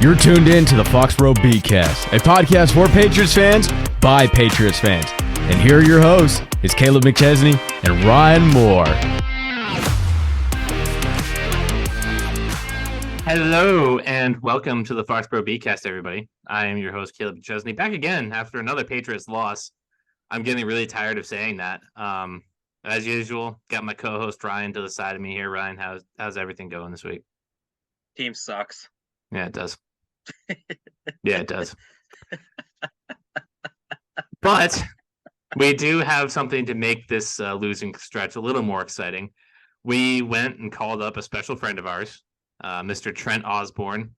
You're tuned in to the Foxboro BeatCast, a podcast for Patriots fans by Patriots fans. And here are your hosts, is Kaleb McChesney and Ryan Moore. Hello and welcome to the Foxboro BeatCast, everybody. I am your host, Kaleb McChesney, back again after another Patriots loss. I'm getting really tired of saying that. As usual, got my co-host Ryan to the side of me here. Ryan, how's everything going this week? Team sucks. Yeah, it does. Yeah, it does. But we do have something to make this losing stretch a little more exciting. We went and called up a special friend of ours, Mr. Trent Osborne,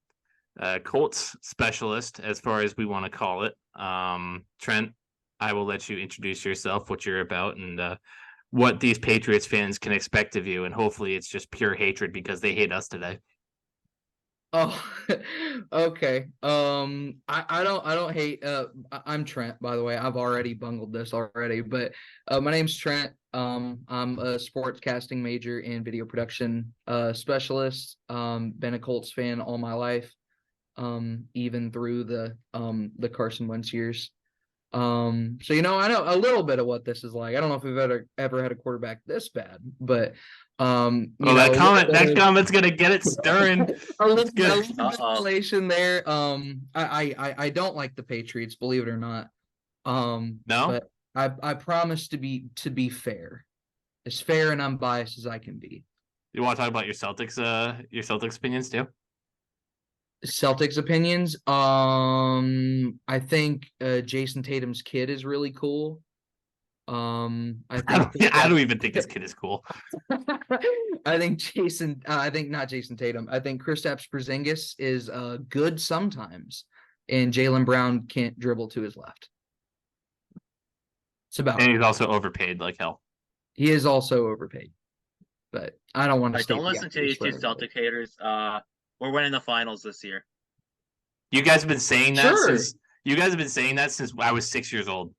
Colts specialist, as far as we want to call it. Trent, I will let you introduce yourself, what you're about, and what these Patriots fans can expect of you. And hopefully it's just pure hatred because they hate us today. Oh, okay. I don't hate. I'm Trent, by the way. I've already bungled this already, but my name's Trent. I'm a sportscasting major and video production specialist. Been a Colts fan all my life, even through the Carson Wentz years. So I know a little bit of what this is like. I don't know if we've ever had a quarterback this bad, but that comment's gonna get it stirring. A little ventilation there. I don't like the Patriots, believe it or not. No, but I promise to be fair, as fair and unbiased as I can be. You want to talk about your Celtics opinions too? Celtics opinions. I think Jason Tatum's kid is really cool. I don't even think his kid is cool. I think not Jason Tatum. I think Kristaps Porzingis is good sometimes, and Jaylen Brown can't dribble to his left. It's about. And he's also overpaid like hell. He is also overpaid, but I don't want to. Don't listen to these two Celtic haters. We're winning the finals this year. You guys have been saying that since I was 6 years old.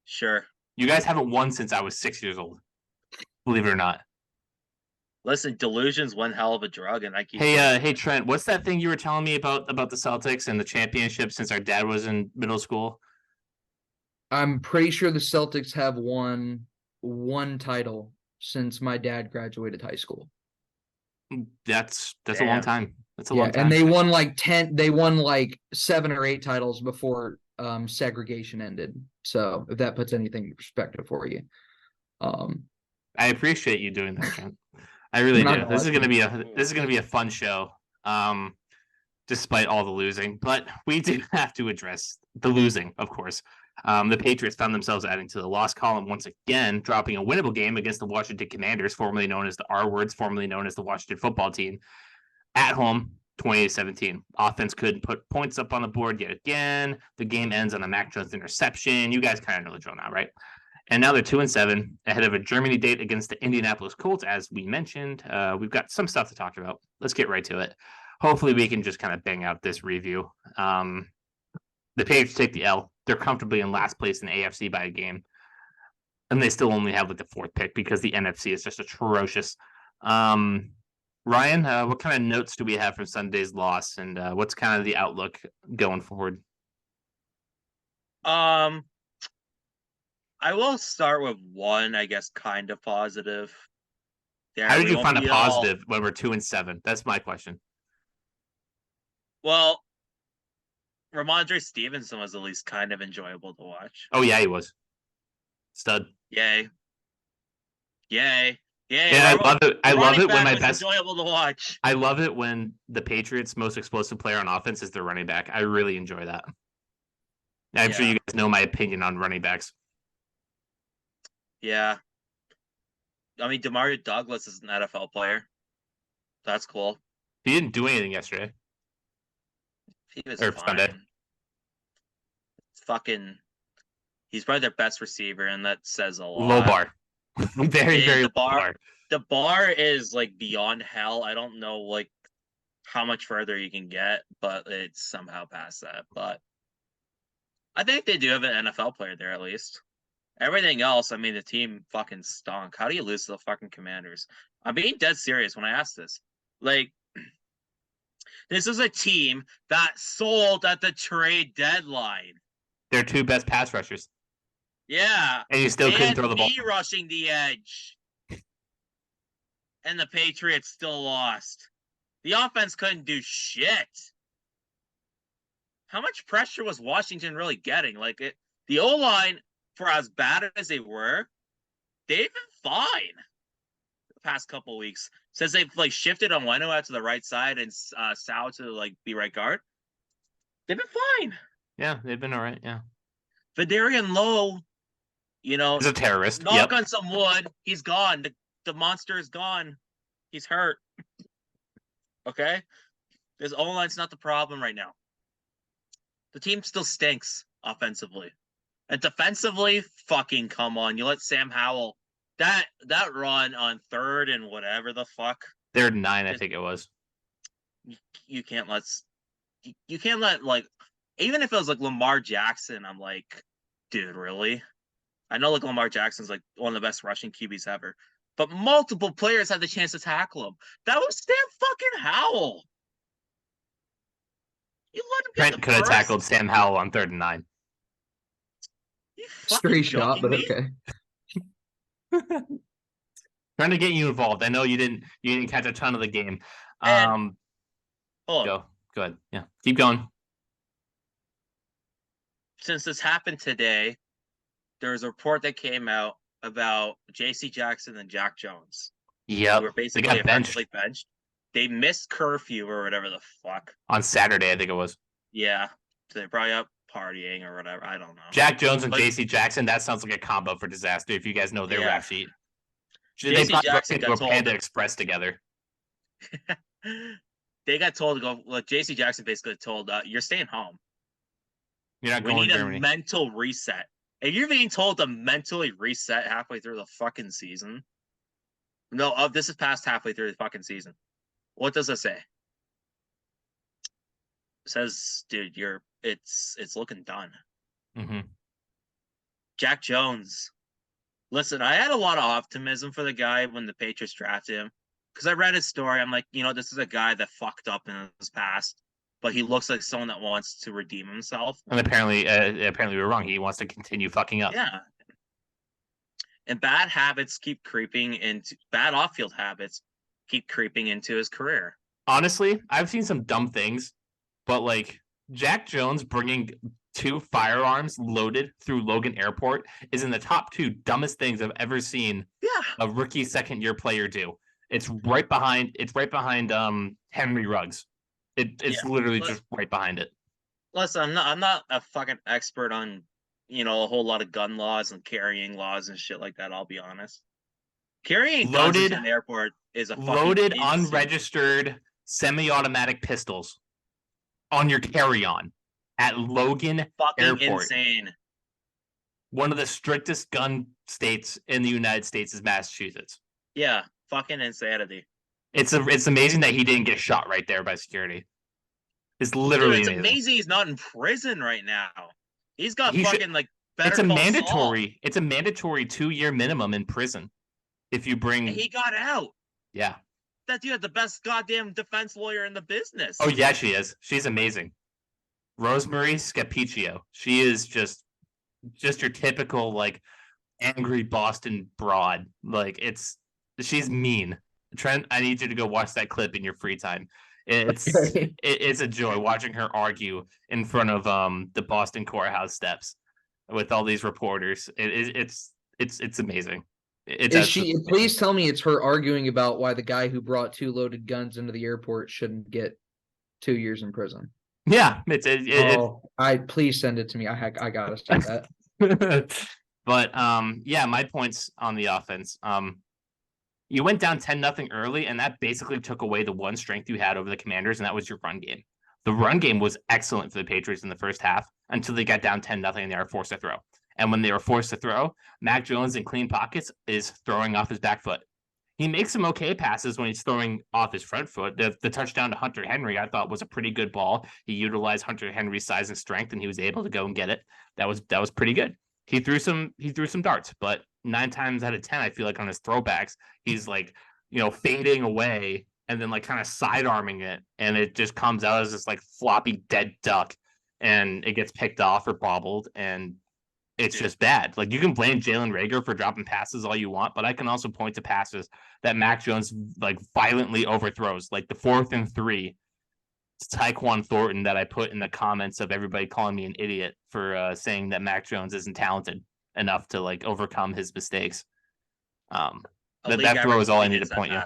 Sure. You guys haven't won since I was 6 years old. Believe it or not. Listen, delusion's one hell of a drug, and I keep. Hey Trent, what's that thing you were telling me about the Celtics and the championship since our dad was in middle school? I'm pretty sure the Celtics have won one title since my dad graduated high school. That's a long time. That's a long time. And they won like 10. They won like 7 or 8 titles before segregation ended. So if that puts anything in perspective for you, I appreciate you doing that, Trent. I really do. This is gonna be a fun show, despite all the losing. But we do have to address the losing, of course. The Patriots found themselves adding to the loss column once again, dropping a winnable game against the Washington Commanders, formerly known as the R-Words, formerly known as the Washington Football Team, at home, 28-17. Offense couldn't put points up on the board yet again. The game ends on a Mac Jones interception. You guys kind of know the drill now, right? And now they're 2-7 ahead of a Germany date against the Indianapolis Colts, as we mentioned. We've got some stuff to talk about. Let's get right to it. Hopefully we can just kind of bang out this review. The Patriots take the L. They're comfortably in last place in the AFC by a game. And they still only have like the 4th pick because the NFC is just atrocious. Ryan, what kind of notes do we have from Sunday's loss, and what's kind of the outlook going forward? I will start with one, I guess, kind of positive. How did you find a positive when we're 2-7? That's my question. Well, Ramondre Stevenson was at least kind of enjoyable to watch. Oh yeah, he was. Stud. Yay. Yeah, I love it. I love it when my best enjoyable to watch. I love it when the Patriots' most explosive player on offense is their running back. I really enjoy that. I'm sure you guys know my opinion on running backs. Yeah. I mean, Demario Douglas is an NFL player. That's cool. He didn't do anything yesterday. He was or fine. Sunday. He's probably their best receiver, and that says a lot. Low bar. very low bar. The bar is like beyond hell. I don't know like how much further you can get, but it's somehow past that. But I think they do have an NFL player there at least. Everything else, I mean, the team fucking stunk. How do you lose to the fucking Commanders? I'm being dead serious when I ask this. Like, This is a team that sold at the trade deadline. Their two best pass rushers. Yeah. And you still couldn't throw the ball. Rushing the edge. And the Patriots still lost. The offense couldn't do shit. How much pressure was Washington really getting? The O-line, for as bad as they were, they've been fine the past couple weeks. Since they've shifted Onwenu out to the right side and Sal to be right guard. They've been fine. Yeah, they've been all right, yeah. Vidarian Lowe, he's a terrorist. Knock on some wood. He's gone. The monster is gone. He's hurt. Okay? This O-line's not the problem right now. The team still stinks offensively. And defensively, fucking come on. You let Sam Howell that run on 3rd and whatever the fuck. 3rd and 9, I think it was. You can't let even if it was Lamar Jackson, I'm like, dude, really? I know Lamar Jackson's one of the best rushing QBs ever. But multiple players had the chance to tackle him. That was Sam fucking Howell. You let him get Trent could have tackled Sam Howell on 3rd and 9. Straight shot, but okay. Trying to get you involved. I know you didn't catch a ton of the game. Go ahead. Yeah, keep going. Since this happened today, there's a report that came out about J.C. Jackson and Jack Jones. Yeah, were basically benched. They missed curfew or whatever the fuck on Saturday. I think it was. Yeah, so they're probably up partying or whatever. I don't know. Jack Jones and J.C. Jackson. That sounds like a combo for disaster. If you guys know their rap sheet, they probably Jackson got told Panda Express together. They got told to go. J.C. Jackson basically told, "You're staying home. You're not going to Germany." We need a mental reset. If you're being told to mentally reset halfway through the fucking season, this is past halfway through the fucking season. What does it say? It says, dude, it's looking done. Mm-hmm. Jack Jones. Listen, I had a lot of optimism for the guy when the Patriots drafted him because I read his story. I'm like, this is a guy that fucked up in his past, but he looks like someone that wants to redeem himself. And apparently we were wrong. He wants to continue fucking up. Yeah. And bad off-field habits keep creeping into his career. Honestly, I've seen some dumb things, but Jack Jones bringing 2 firearms loaded through Logan Airport is in the top 2 dumbest things I've ever seen a rookie second-year player do. It's right behind Henry Ruggs. It's literally just right behind it. Listen, I'm not a fucking expert on, a whole lot of gun laws and carrying laws and shit like that, I'll be honest. Carrying guns in an airport is a fucking loaded, insane. Unregistered semi-automatic pistols on your carry-on at Logan fucking Airport. Insane. One of the strictest gun states in the United States is Massachusetts. Yeah, fucking insanity. It's amazing that he didn't get shot right there by security. It's literally amazing he's not in prison right now. He's got better. It's a mandatory 2-year minimum in prison if you bring. And he got out. Yeah. That dude had the best goddamn defense lawyer in the business. Oh yeah, she is. She's amazing. Rosemary Scapiccio. She is just your typical angry Boston broad. She's mean. Trent, I need you to go watch that clip in your free time. It's a joy watching her argue in front of the Boston courthouse steps with all these reporters. It's amazing. Please tell me it's her arguing about why the guy who brought 2 loaded guns into the airport shouldn't get 2 years in prison. Yeah, please send it to me. I gotta see that. But my points on the offense. You went down 10-0 early, and that basically took away the one strength you had over the Commanders, and that was your run game. The run game was excellent for the Patriots in the first half until they got down 10-0 and they were forced to throw. And when they were forced to throw, Mac Jones in clean pockets is throwing off his back foot. He makes some okay passes when he's throwing off his front foot. The touchdown to Hunter Henry, I thought, was a pretty good ball. He utilized Hunter Henry's size and strength, and he was able to go and get it. That was pretty good. He threw some darts, but 9 times out of 10, I feel like on his throwbacks, he's fading away and then like kind of sidearming it, and it just comes out as this like floppy dead duck, and it gets picked off or bobbled, and it's just bad. Like you can blame Jalen Reagor for dropping passes all you want, but I can also point to passes that Mac Jones like violently overthrows, like the 4th and 3 Tyquan Thornton that I put in the comments of everybody calling me an idiot for saying that Mac Jones isn't talented enough to like overcome his mistakes. That throw is all I need to point you.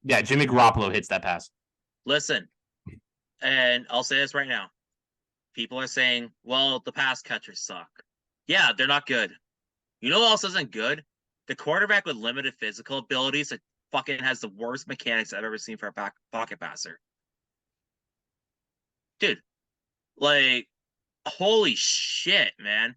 Yeah, Jimmy Garoppolo hits that pass. Listen, and I'll say this right now. People are saying, well, the pass catchers suck. Yeah, they're not good. You know what else isn't good? The quarterback with limited physical abilities that fucking has the worst mechanics I've ever seen for a pocket passer. Dude, like, holy shit, man.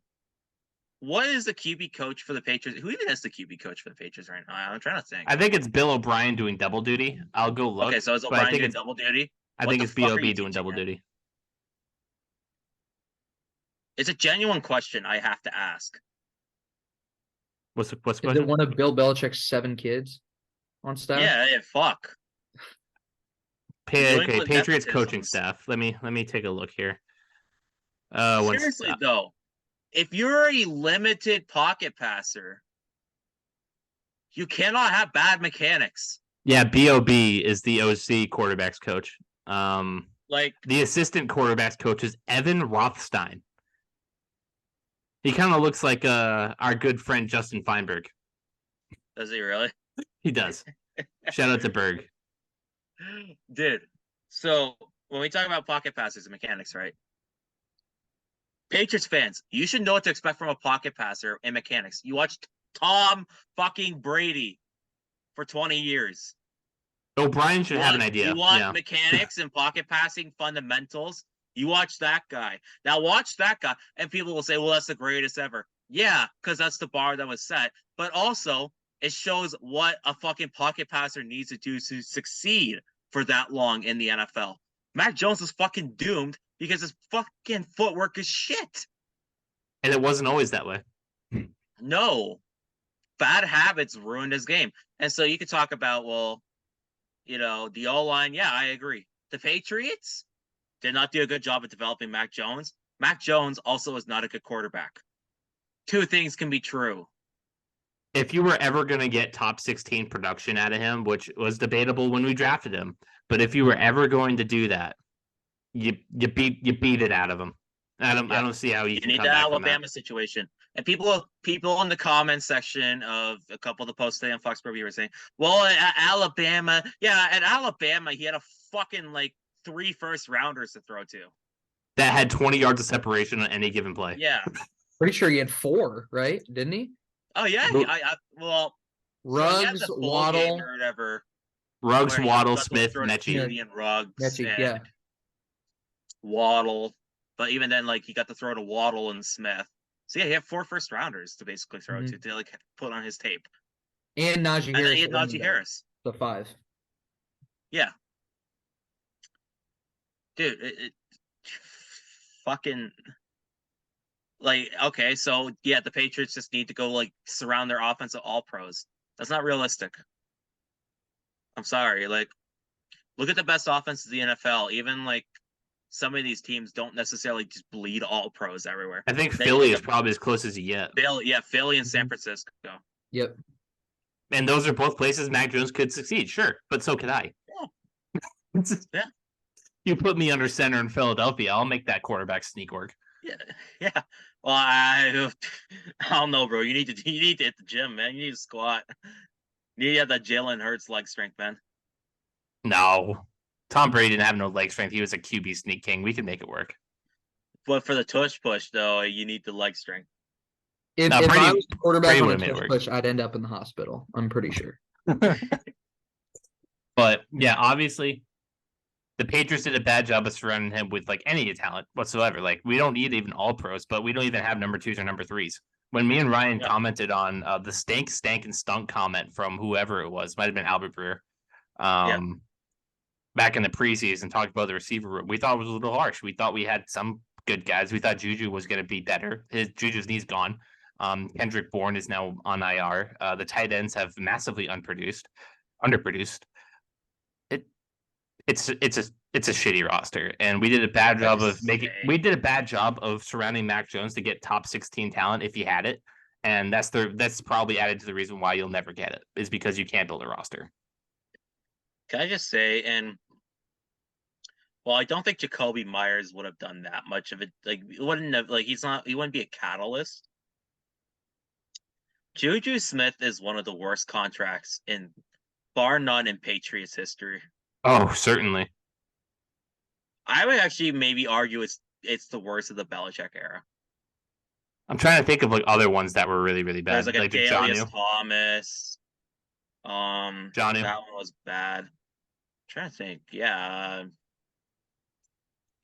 What is the QB coach for the Patriots? Who even is the QB coach for the Patriots right now? I'm trying to think. I think it's Bill O'Brien doing double duty. I'll go look. Okay, so is O'Brien doing double duty? I think it's B.O.B. doing double duty. It's a genuine question I have to ask. What's the question? Is it one of Bill Belichick's 7 kids on staff? Yeah, fuck. Okay, Patriots coaching staff. Let me take a look here. Seriously though, if you're a limited pocket passer, you cannot have bad mechanics. Yeah, B.O.B. is the OC quarterbacks coach. Like the assistant quarterbacks coach is Evan Rothstein. He kind of looks like our good friend Justin Feinberg. Does he really? He does. Shout out to Berg. Dude, so when we talk about pocket passes and mechanics, right? Patriots fans, you should know what to expect from a pocket passer and mechanics. You watched Tom fucking Brady for 20 years. O'Brien should have an idea. You want mechanics and pocket passing fundamentals? You watch that guy. Now watch that guy, and people will say, well, that's the greatest ever. Yeah, because that's the bar that was set. But also, it shows what a fucking pocket passer needs to do to succeed for that long in the NFL. Mac Jones is fucking doomed because his fucking footwork is shit. And it wasn't always that way. No. Bad habits ruined his game. And so you could talk about, well, you know, the O-line. Yeah, I agree. The Patriots did not do a good job of developing Mac Jones. Mac Jones also is not a good quarterback. Two things can be true. If you were ever going to get top 16 production out of him, which was debatable when we drafted him, but if you were ever going to do that, you beat it out of him. I don't see how you can need come the back Alabama situation. And people in the comment section of a couple of the posts today on Foxboro were saying, well, at Alabama, he had a fucking like 3 first-rounders to throw to. That had 20 yards of separation on any given play. Yeah. Pretty sure he had 4, right? Didn't he? Oh, yeah. Ruggs, so Waddle. Or whatever. Ruggs, Waddle, Smith, Mechie. And Ruggs. Mechie, yeah. Waddle. But even then, like, he got to throw to Waddle and Smith. So, yeah, he had 4 first-rounders to basically throw to like, put on his tape. And Najee Harris. And he had Najee Harris. The 5. Yeah. Dude, it fucking like, okay, so yeah, the Patriots just need to go like surround their offense with all pros. That's not realistic. I'm sorry. Like, look at the best offenses in the NFL. Even like some of these teams don't necessarily just bleed all pros everywhere. I think Philly is probably as close as you get. Philly and San Francisco. Yep. And those are both places Mac Jones could succeed, sure, but so could I. Yeah. Yeah. You put me under center in Philadelphia, I'll make that quarterback sneak work. Yeah. Well, I don't know, bro. You need to hit the gym, man. You need to squat. You need to have that Jalen Hurts leg strength, man. No. Tom Brady didn't have no leg strength. He was a QB sneak king. We can make it work. But for the tush push, though, you need the leg strength. If I was the quarterback on a tush push, I'd end up in the hospital. I'm pretty sure. But yeah, obviously, the Patriots did a bad job of surrounding him with like any talent whatsoever. Like, we don't need even all pros, but we don't even have number 2s or number 3s. When me and Ryan commented on the stank, and stunk comment from whoever it was, might have been Albert Breer, back in the preseason, talked about the receiver room. We thought it was a little harsh. We thought we had some good guys. We thought Juju was going to be better. Juju's knee's gone. Kendrick Bourne is now on IR. The tight ends have massively underproduced. it's a shitty roster, and we did a bad job of surrounding Mac Jones to get top 16 talent if he had it, and that's probably added to the reason why you'll never get it, is because you can't build a roster. Can I just say, and well, I don't think Jacoby Myers would have done that much of it. Like, he wouldn't be a catalyst. Juju Smith is one of the worst contracts bar none in Patriots history. Oh, certainly. I would actually maybe argue it's the worst of the Belichick era. I'm trying to think of like other ones that were really, really bad. There's like a Dalius Thomas. Jonnu. That one was bad. I'm trying to think. Yeah.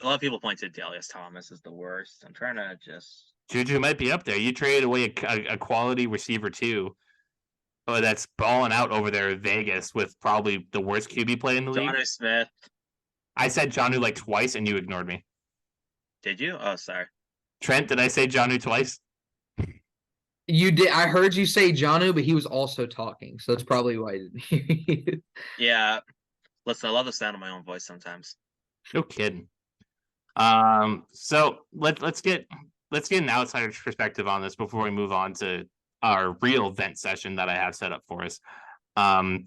A lot of people point to Dalius Thomas as the worst. I'm trying to just. Juju might be up there. You traded away a quality receiver too. Oh, that's balling out over there in Vegas with probably the worst QB play in the league. Jonnu Smith. I said Jonnu like twice and you ignored me. Did you? Oh, sorry. Trent, did I say Jonnu twice? You did. I heard you say Jonnu, but he was also talking, so that's probably why I didn't hear you. Yeah. Listen, I love the sound of my own voice sometimes. No kidding. So let's get an outsider's perspective on this before we move on to our real vent session that I have set up for us.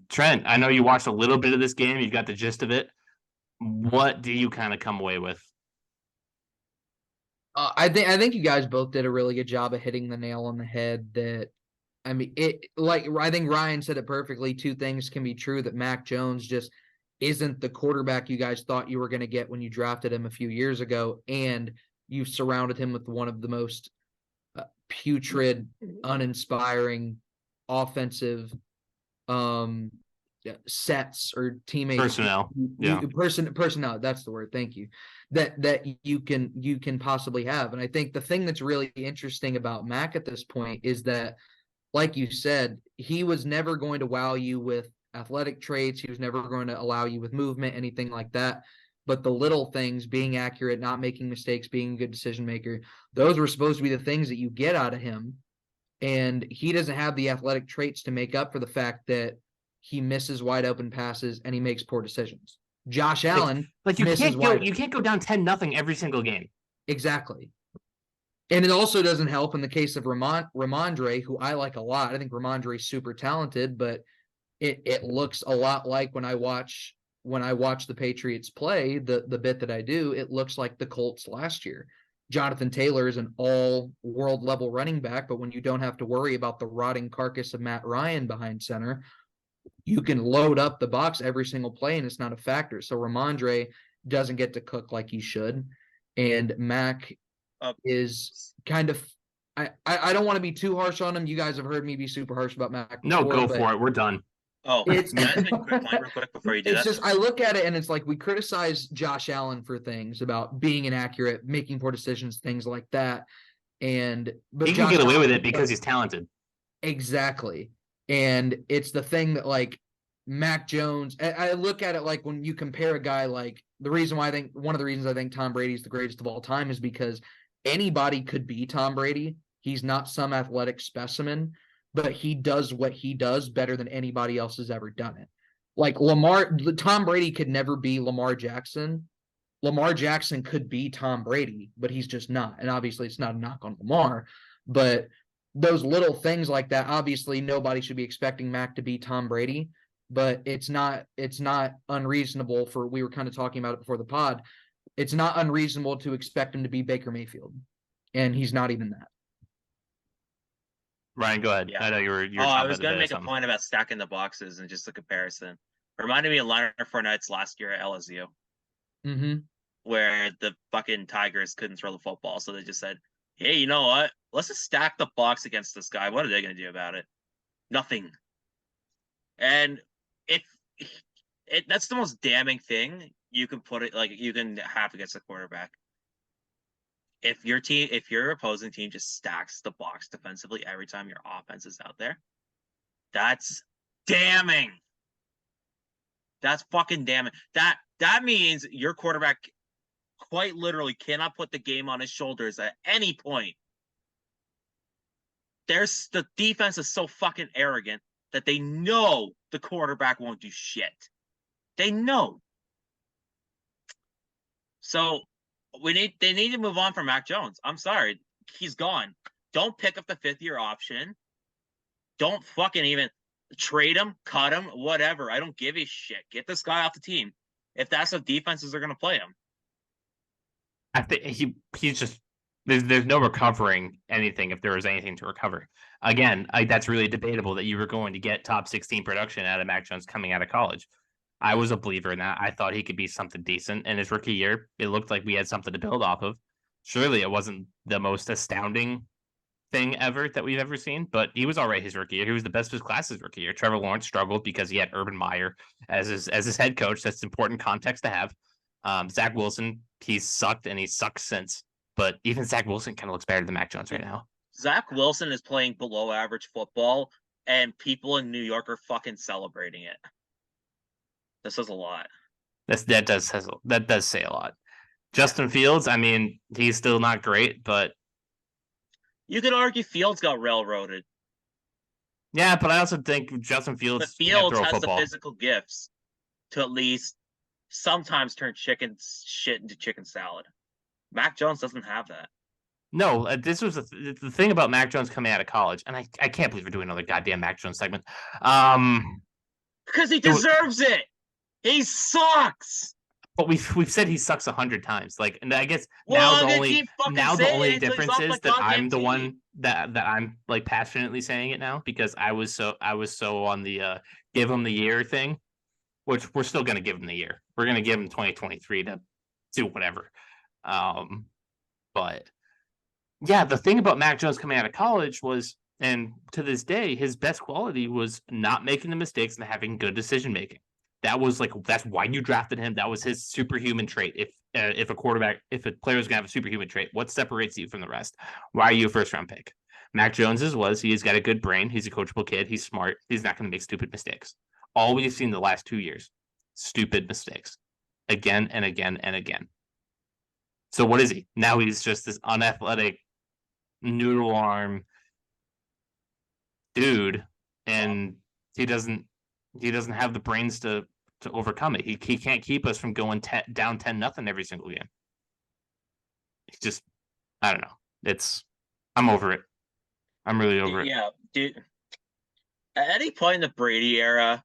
Trent, I know you watched a little bit of this game. You got the gist of it. What do you kind of come away with? I think you guys both did a really good job of hitting the nail on the head. I think Ryan said it perfectly. Two things can be true: that Mac Jones just isn't the quarterback you guys thought you were going to get when you drafted him a few years ago, and you've surrounded him with one of the most putrid, uninspiring, offensive sets or teammates personnel. Personnel, that's the word. Thank you. That you can possibly have. And I think the thing that's really interesting about Mac at this point is that, like you said, he was never going to wow you with athletic traits. He was never going to allow you with movement, anything like that. But the little things, being accurate, not making mistakes, being a good decision maker, those were supposed to be the things that you get out of him. And he doesn't have the athletic traits to make up for the fact that he misses wide open passes and he makes poor decisions. Josh Allen, you can't go down 10-0 every single game. Exactly. And it also doesn't help in the case of Ramondre, who I like a lot. I think Ramondre's super talented, but it looks a lot like when I watch the Patriots play, the bit that I do, it looks like the Colts last year. Jonathan Taylor is an all-world level running back, but when you don't have to worry about the rotting carcass of Matt Ryan behind center, you can load up the box every single play, and it's not a factor. So Ramondre doesn't get to cook like he should, and Mac is kind of. I don't want to be too harsh on him. You guys have heard me be super harsh about Mac. No, go for it. We're done. Oh, it's can I make a quick point real quick before you do it's that? Just I look at it and it's like we criticize Josh Allen for things about being inaccurate, making poor decisions, things like that. But he can get away with it because he's talented. Exactly. And it's the thing that like Mac Jones, I look at it like when you compare a guy like one of the reasons I think Tom Brady is the greatest of all time is because anybody could be Tom Brady. He's not some athletic specimen, but he does what he does better than anybody else has ever done it. Like Tom Brady could never be Lamar Jackson. Lamar Jackson could be Tom Brady, but he's just not. And obviously it's not a knock on Lamar, but those little things like that, obviously nobody should be expecting Mac to be Tom Brady, but it's not unreasonable we were kind of talking about it before the pod. It's not unreasonable to expect him to be Baker Mayfield, and he's not even that. Ryan, go ahead. Yeah. I know you were. I was going to make a point about stacking the boxes and just a comparison. It reminded me of Leonard Fournette's last year at LSU, where the fucking Tigers couldn't throw the football, so they just said, "Hey, you know what? Let's just stack the box against this guy. What are they going to do about it? Nothing." And that's the most damning thing you can put it like you can have against a quarterback. If your opposing team just stacks the box defensively every time your offense is out there, that's damning. That's fucking damning. That means your quarterback quite literally cannot put the game on his shoulders at any point. The defense is so fucking arrogant that they know the quarterback won't do shit. They know. So they need to move on from Mac Jones. I'm sorry. He's gone. Don't pick up the 5th-year option. Don't fucking even trade him, cut him, whatever. I don't give a shit. Get this guy off the team. If that's what defenses are going to play him. I think he's just there's no recovering anything if there was anything to recover. Again, that's really debatable that you were going to get top 16 production out of Mac Jones coming out of college. I was a believer in that. I thought he could be something decent in his rookie year. It looked like we had something to build off of. Surely it wasn't the most astounding thing ever that we've ever seen, but he was all right his rookie year. He was the best of his class his rookie year. Trevor Lawrence struggled because he had Urban Meyer as his head coach. That's important context to have. Zach Wilson, he's sucked and he's sucked since. But even Zach Wilson kind of looks better than Mac Jones right now. Zach Wilson is playing below average football, and people in New York are fucking celebrating it. This says a lot. That does say a lot. Justin Fields, I mean, he's still not great, but you could argue Fields got railroaded. Yeah, but I also think Justin Fields has the physical gifts to at least sometimes turn chicken shit into chicken salad. Mac Jones doesn't have that. No, this was the thing about Mac Jones coming out of college, and I can't believe we're doing another goddamn Mac Jones segment. Because he deserves it. He sucks. But we've said he sucks 100 times. Like, and I guess now the only difference is that I'm the one that I'm like passionately saying it now because I was so on the give him the year thing, which we're still gonna give him the year. We're gonna give him 2023 to do whatever. But yeah, the thing about Mac Jones coming out of college was, and to this day, his best quality was not making the mistakes and having good decision making. That's why you drafted him. That was his superhuman trait. If a player is gonna have a superhuman trait, what separates you from the rest? Why are you a first round pick? Mac Jones's he's got a good brain. He's a coachable kid. He's smart. He's not gonna make stupid mistakes. All we've seen the last 2 years, stupid mistakes, again and again and again. So what is he now? He's just this unathletic noodle arm dude, and he doesn't have the brains to overcome it. He can't keep us from going down 10-0 every single game. It's just, I don't know. I'm over it. I'm really over it. Yeah, dude. At any point in the Brady era,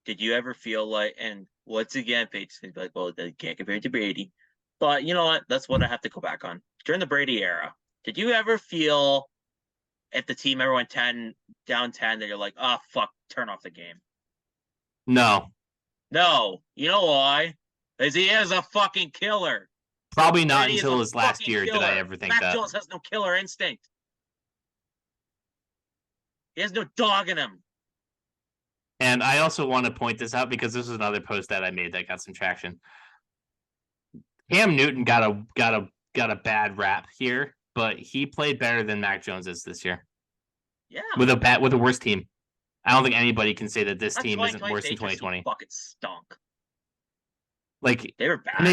did you ever feel like, and once again, Patriots fans be like, well, they can't compare it to Brady. But you know what? That's what I have to go back on. During the Brady era, did you ever feel if the team ever went down 10 that you're like, oh, fuck, turn off the game? No. You know why? Because he is a fucking killer. Probably not until his last year did I ever think that. Mac Jones has no killer instinct. He has no dog in him. And I also want to point this out because this is another post that I made that got some traction. Cam Newton got a bad rap here, but he played better than Mac Jones is this year. Yeah. With a worse team. I don't think anybody can say that this team isn't worse than 2020. Fucking stunk. Like they were bad. And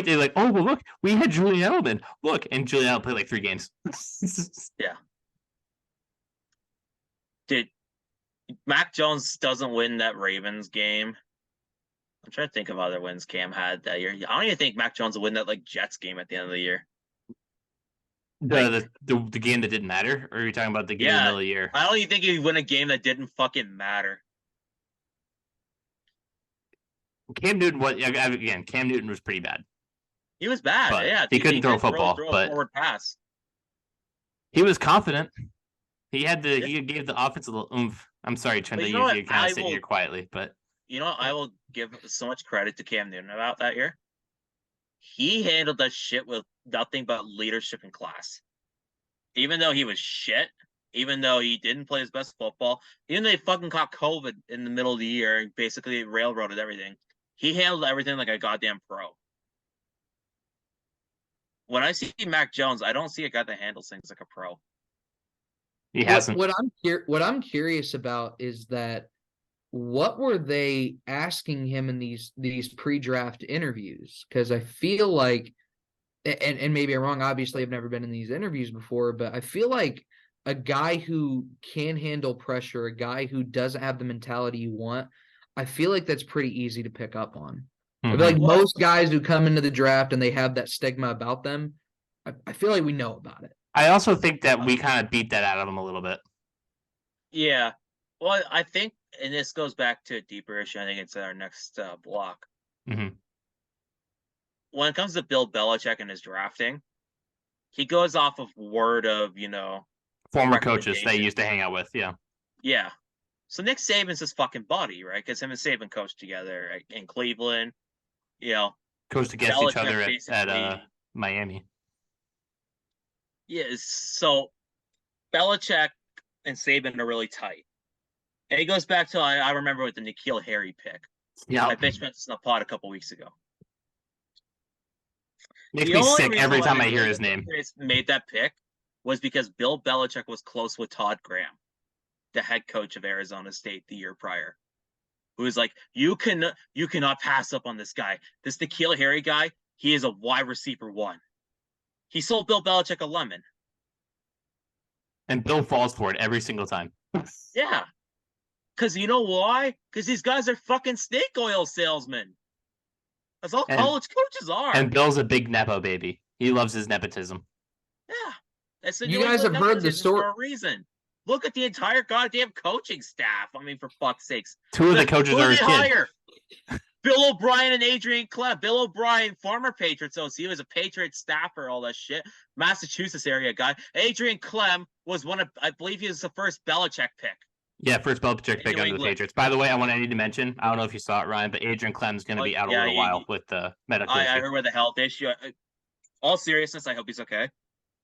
they're like, oh well, look, we had Julian Edelman. Look, and Julian Edelman played like 3 games. Yeah. Dude, Mac Jones doesn't win that Ravens game. I'm trying to think of other wins Cam had that year. I don't even think Mac Jones will win that like Jets game at the end of the year. The game that didn't matter? Or are you talking about the game in the middle of the year? I don't even think he'd win a game that didn't fucking matter. Cam Newton was pretty bad. He was bad. But yeah. He couldn't throw a football, but forward pass. He was confident. He gave the offense a little oomph. I'm sorry, Trent, that you're kind of sitting here quietly, but you know what? I will give so much credit to Cam Newton about that year. He handled that shit with nothing but leadership and class. Even though he was shit, even though he didn't play his best football, even though he fucking caught COVID in the middle of the year and basically railroaded everything, he handled everything like a goddamn pro. When I see Mac Jones, I don't see a guy that handles things like a pro. He hasn't. What I'm curious about is that what were they asking him in these pre-draft interviews? Because I feel like, and maybe I'm wrong, obviously I've never been in these interviews before, but I feel like a guy who can handle pressure, a guy who doesn't have the mentality you want, I feel like that's pretty easy to pick up on. I feel like most guys who come into the draft and they have that stigma about them, I feel like we know about it. I also think that we kind of beat that out of them a little bit. Yeah. Well, I think, and this goes back to a deeper issue, I think it's our next block. Mm-hmm. When it comes to Bill Belichick and his drafting, he goes off of word of, former coaches they used to hang out with. Yeah. Yeah. So Nick Saban's his fucking buddy, right? Because him and Saban coached together in Cleveland. Coached against each other at Miami. Yeah. So Belichick and Saban are really tight. And he goes back to, I remember with the N'Keal Harry pick. Yeah. I bitch mentioned this in the pod a couple weeks ago. Makes me sick every time I hear his name. Made that pick was because Bill Belichick was close with Todd Graham, the head coach of Arizona State the year prior, who was like, you cannot pass up on this guy. This N'Keal Harry guy, he is a wide receiver 1. He sold Bill Belichick a lemon. And Bill falls for it every single time. Yeah. Because you know why? Because these guys are fucking snake oil salesmen. That's all college coaches are. And Bill's a big Nepo baby. He loves his nepotism. Yeah. You guys have heard the story for a reason. Look at the entire goddamn coaching staff. I mean, for fuck's sakes. 2 of the coaches are his kids. Bill O'Brien and Adrian Clem. Bill O'Brien, former Patriots OC, he was a Patriot staffer, all that shit. Massachusetts area guy. Adrian Clem was I believe he was the first Belichick pick. Yeah, first Belichick pick under the Patriots. By the way, I need to mention, I don't know if you saw it, Ryan, but Adrian Clem's going to be out a little while with the medical issue. I heard with the health issue. All seriousness, I hope he's okay.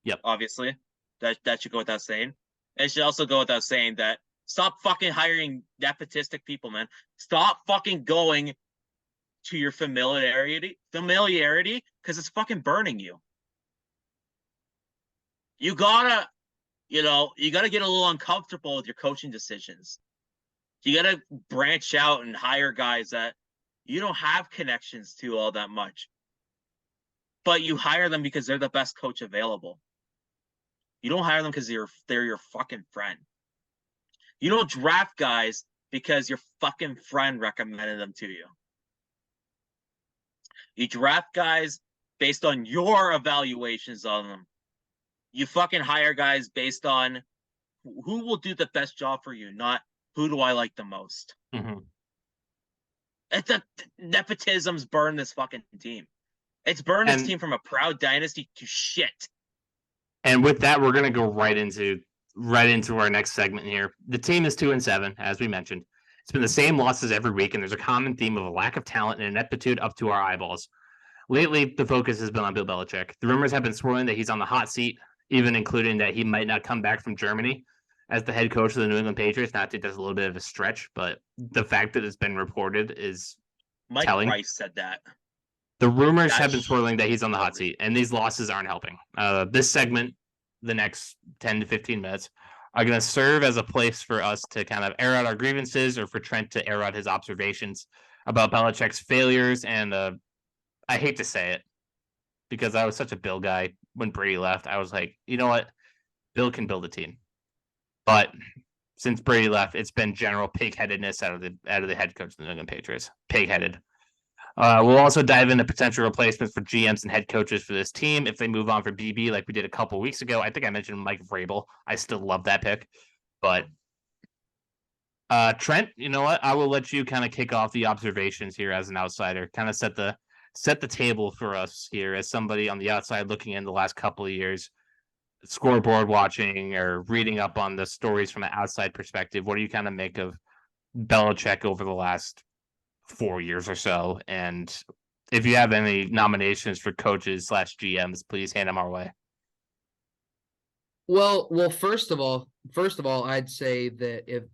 Yep. Obviously. That should go without saying. It should also go without saying that stop fucking hiring nepotistic people, man. Stop fucking going to your familiarity, because it's fucking burning you. You gotta get a little uncomfortable with your coaching decisions. You gotta branch out and hire guys that you don't have connections to all that much, but you hire them because they're the best coach available. You don't hire them because they're your fucking friend. You don't draft guys because your fucking friend recommended them to you. You draft guys based on your evaluations on them. You fucking hire guys based on who will do the best job for you, not who do I like the most. Mm-hmm. It's nepotism's burned this fucking team. It's burned this team from a proud dynasty to shit. And with that, we're gonna go right into our next segment here. The team is 2-7, as we mentioned. It's been the same losses every week, and there's a common theme of a lack of talent and ineptitude up to our eyeballs. Lately, the focus has been on Bill Belichick. The rumors have been swirling that he's on the hot seat, even including that he might not come back from Germany as the head coach of the New England Patriots. Not that that's a little bit of a stretch, but the fact that it's been reported is telling. Mike Rice said that. The rumors have been swirling that he's on the hot seat, and these losses aren't helping. This segment, the next 10 to 15 minutes, are going to serve as a place for us to kind of air out our grievances, or for Trent to air out his observations about Belichick's failures. And I hate to say it, because I was such a Bill guy when Brady left. I was like, you know what? Bill can build a team. But since Brady left, it's been general pig-headedness out of the head coach of the New England Patriots. Pig-headed. We'll also dive into potential replacements for GMs and head coaches for this team if they move on for BB, like we did a couple weeks ago. I think I mentioned Mike Vrabel. I still love that pick. But Trent, you know what? I will let you kind of kick off the observations here as an outsider. Kind of set the table for us here as somebody on the outside looking in the last couple of years, scoreboard watching or reading up on the stories from an outside perspective. What do you kind of make of Belichick over the last 4 years or so? And if you have any nominations for coaches / GMs, please hand them our way. Well, first of all, I'd say that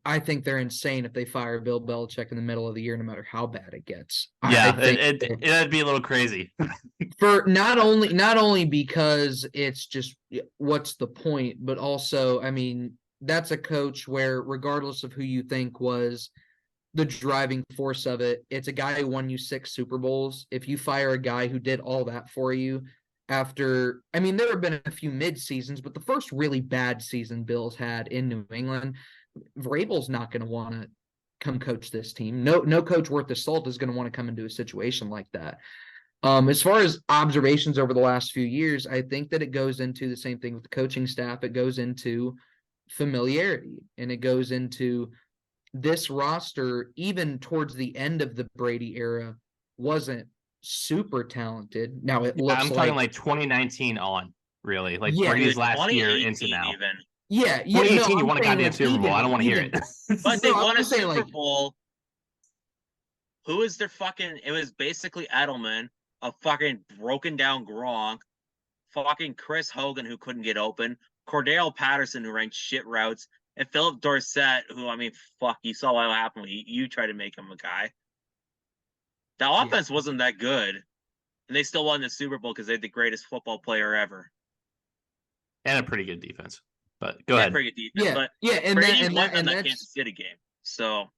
I think they're insane if they fire Bill Belichick in the middle of the year, no matter how bad it gets. Yeah, it'd be a little crazy. For not only because it's just what's the point, but also, I mean, that's a coach where regardless of who you think was the driving force of it, it's a guy who won you 6 Super Bowls. If you fire a guy who did all that for you after, I mean, there have been a few mid seasons, but the first really bad season Bills had in New England, Vrabel's not going to want to come coach this team. No coach worth the salt is going to want to come into a situation like that. As far as observations over the last few years, I think that it goes into the same thing with the coaching staff. It goes into familiarity, and it goes into this roster, even towards the end of the Brady era, wasn't super talented. Now it looks I'm talking like 2019 on, really. Like Brady's last year into now. Even. Yeah, 2018, no, you won a goddamn Super Bowl. I don't want to hear it. But they won a Super like, Bowl. Who is their fucking? It was basically Edelman, a fucking broken down Gronk, fucking Chris Hogan who couldn't get open, Cordell Patterson who ran shit routes, and Philip Dorsett who, I mean, fuck, you saw what happened. You tried to make him a guy. The offense wasn't that good, and they still won the Super Bowl because they had the greatest football player ever. And a pretty good defense. But go ahead. Pretty good defense. And Brady won that Kansas City game. So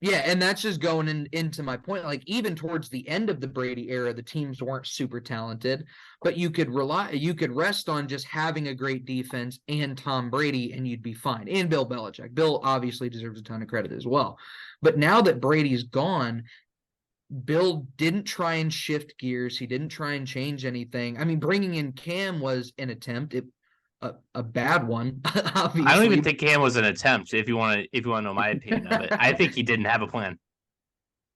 yeah, and that's just going into my point. Like, even towards the end of the Brady era, the teams weren't super talented, but you could rest on just having a great defense and Tom Brady, and you'd be fine. And Bill Belichick. Bill obviously deserves a ton of credit as well. But now that Brady's gone, Bill didn't try and shift gears. He didn't try and change anything. I mean, bringing in Cam was an attempt. A bad one, obviously. I don't even think Cam was an attempt. If you want to know my opinion of it, I think he didn't have a plan.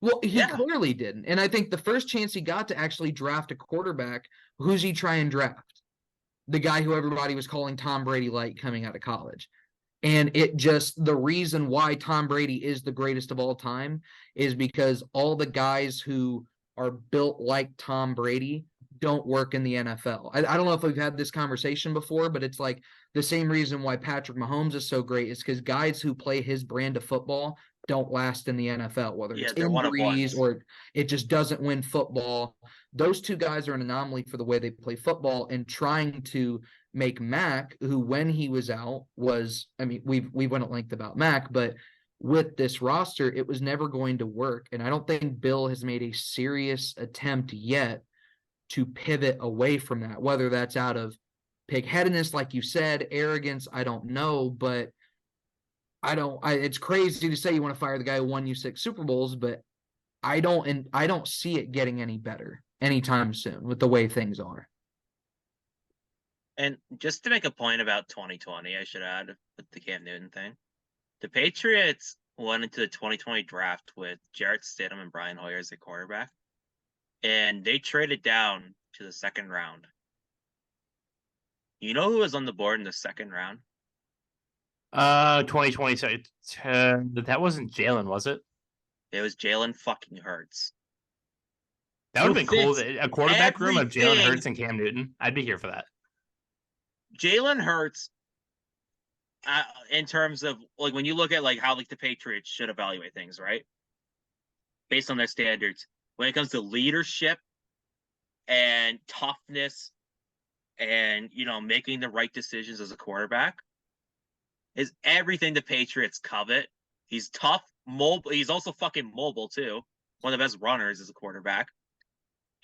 Well, he clearly didn't, and I think the first chance he got to actually draft a quarterback, who's he try and draft? The guy who everybody was calling Tom Brady light coming out of college. And the reason why Tom Brady is the greatest of all time is because all the guys who are built like Tom Brady don't work in the NFL. I don't know if we've had this conversation before, but it's like the same reason why Patrick Mahomes is so great is because guys who play his brand of football don't last in the NFL, whether it's injuries or it just doesn't win football. Those two guys are an anomaly for the way they play football, and trying to make Mac, who when he was out was, I mean, we went at length about Mac, but with this roster, it was never going to work. And I don't think Bill has made a serious attempt yet to pivot away from that, whether that's out of pigheadedness, like you said, arrogance, I don't know, but it's crazy to say you want to fire the guy who won you 6 Super Bowls, but I don't see it getting any better anytime soon with the way things are. And just to make a point about 2020, I should add with the Cam Newton thing, the Patriots went into the 2020 draft with Jarrett Stidham and Brian Hoyer as their quarterback, and they traded down to the second round. You know who was on the board in the second round? 2020. So that wasn't Jalen, was it? It was Jalen fucking Hurts. That would have been cool. A quarterback room of Jalen Hurts and Cam Newton. I'd be here for that. Jalen Hurts, in terms of like when you look at like how like the Patriots should evaluate things, right? Based on their standards, when it comes to leadership and toughness and, you know, making the right decisions as a quarterback, is everything the Patriots covet. He's tough, mobile. He's also fucking mobile too. One of the best runners as a quarterback.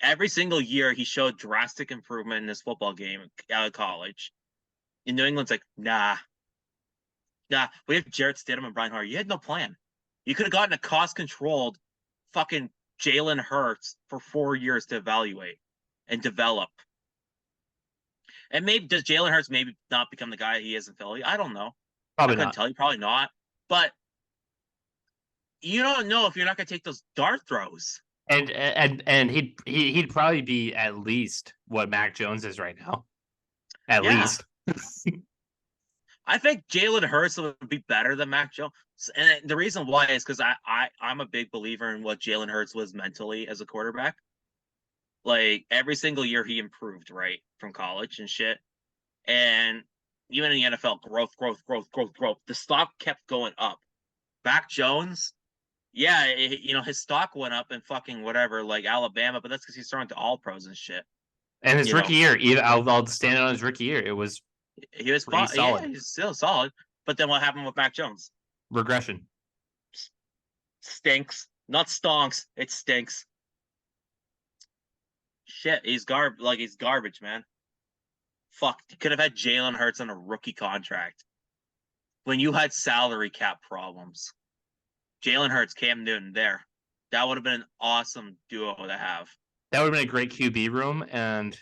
Every single year, he showed drastic improvement in his football game out of college. In New England's like, nah. We have Jarrett Stidham and Brian Hoyer. You had no plan. You could have gotten a cost-controlled fucking Jalen Hurts for 4 years to evaluate and develop. And maybe does Jalen Hurts maybe not become the guy he is in Philly? I don't know. Probably I couldn't not. tell you. Probably not. But you don't know if you're not going to take those dart throws. And he'd probably be at least what Mac Jones is right now. At least. I think Jalen Hurts would be better than Mac Jones. And the reason why is because I'm a big believer in what Jalen Hurts was mentally as a quarterback. Like, every single year he improved, right, from college and shit. And even in the NFL, growth. The stock kept going up. Mac Jones, his stock went up in fucking whatever, like Alabama, but that's because he's throwing to all pros and shit. And his rookie year, I'll stand on his rookie year. He was solid. Yeah, he's still solid. But then what happened with Mac Jones? Regression. Stinks. Not stonks. It stinks. Shit, he's garbage, man. Fuck, you could have had Jalen Hurts on a rookie contract when you had salary cap problems. Jalen Hurts, Cam Newton there. That would have been an awesome duo to have. That would have been a great QB room, and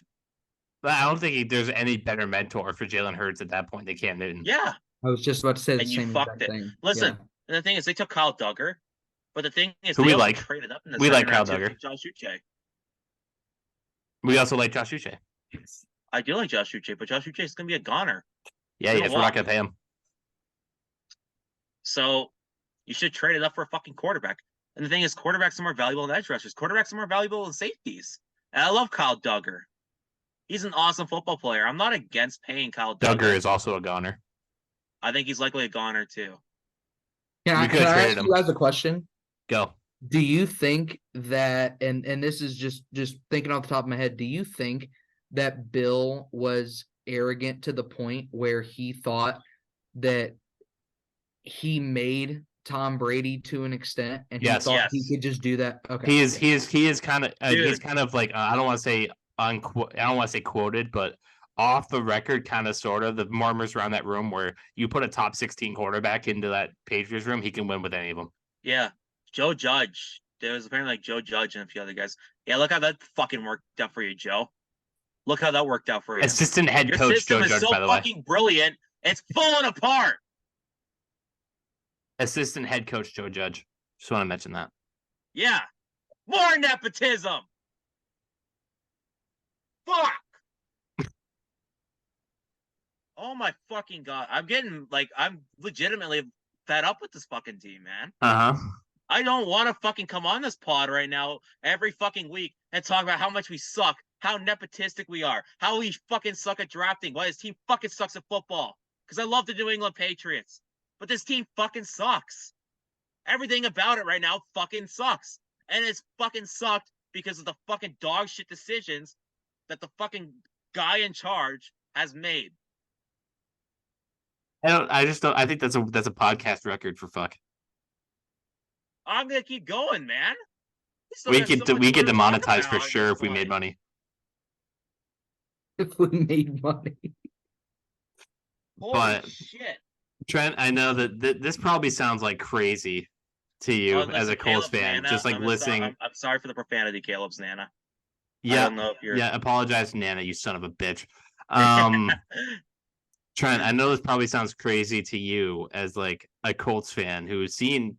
I don't think there's any better mentor for Jalen Hurts at that point than Cam Newton. Yeah. I was just about to say the And you same fucked exact it. thing. Listen, Yeah. and the thing is, they took Kyle Duggar, but the thing is, Who they we also like. traded up in the We like second round Kyle to Duggar. take Josh Uche. We also like Josh Uche. I do like Josh Uche, but Josh Uche is going to be a goner. Yeah, yes, we're not going to pay him. So you should trade it up for a fucking quarterback. And the thing is, quarterbacks are more valuable than edge rushers. Quarterbacks are more valuable than safeties. And I love Kyle Duggar. He's an awesome football player. I'm not against paying Kyle Duggar. Duggar is also a goner. I think he's likely a goner too. Can I ask you guys a question? Go. Do you think that, and this is just thinking off the top of my head, do you think that Bill was arrogant to the point where he thought that he made Tom Brady to an extent, and he thought he could just do that? Okay, he is kind of he's kind of like I don't want to say quoted, but off the record, kind of sort of the murmurs around that room where you put a top 16 quarterback into that Patriots room, he can win with any of them. Yeah, Joe Judge. There was apparently like Joe Judge and a few other guys. Yeah, look how that fucking worked out for you, Joe. Look how that worked out for you. Assistant head Your coach system Joe is Judge, so by the way. fucking brilliant. It's falling apart. Assistant head coach Joe Judge. Just want to mention that. Yeah, more nepotism. Fuck. Oh my fucking god! I'm legitimately fed up with this fucking team, man. I don't want to fucking come on this pod right now every fucking week and talk about how much we suck, how nepotistic we are, how we fucking suck at drafting, why this team fucking sucks at football. Because I love the New England Patriots, but this team fucking sucks. Everything about it right now fucking sucks, and it's fucking sucked because of the fucking dog shit decisions that the fucking guy in charge has made. I just don't. I think that's a podcast record for fuck. I'm gonna keep going, man. We get demonetized for sure if we made money. If we made money. Holy shit. Trent, I know that this probably sounds like crazy to you as a Colts fan, just like listening. I'm sorry for the profanity, Caleb's Nana. Yeah, I don't know if you're... apologize, Nana, you son of a bitch. Trent, I know this probably sounds crazy to you as like a Colts fan who's seen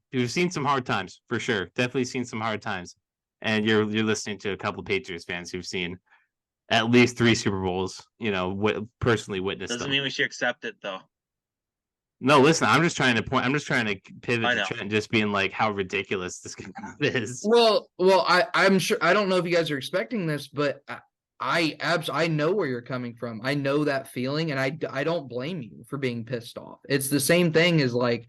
some hard times for sure, definitely seen some hard times, and you're listening to a couple of Patriots fans who've seen at least 3 Super Bowls. Personally witnessed. Doesn't them. mean we should accept it though. No, listen, I'm just trying to pivot to Trent, just being like how ridiculous this is. Well, I'm sure. I don't know if you guys are expecting this, but I know where you're coming from. I know that feeling, and I don't blame you for being pissed off. It's the same thing as like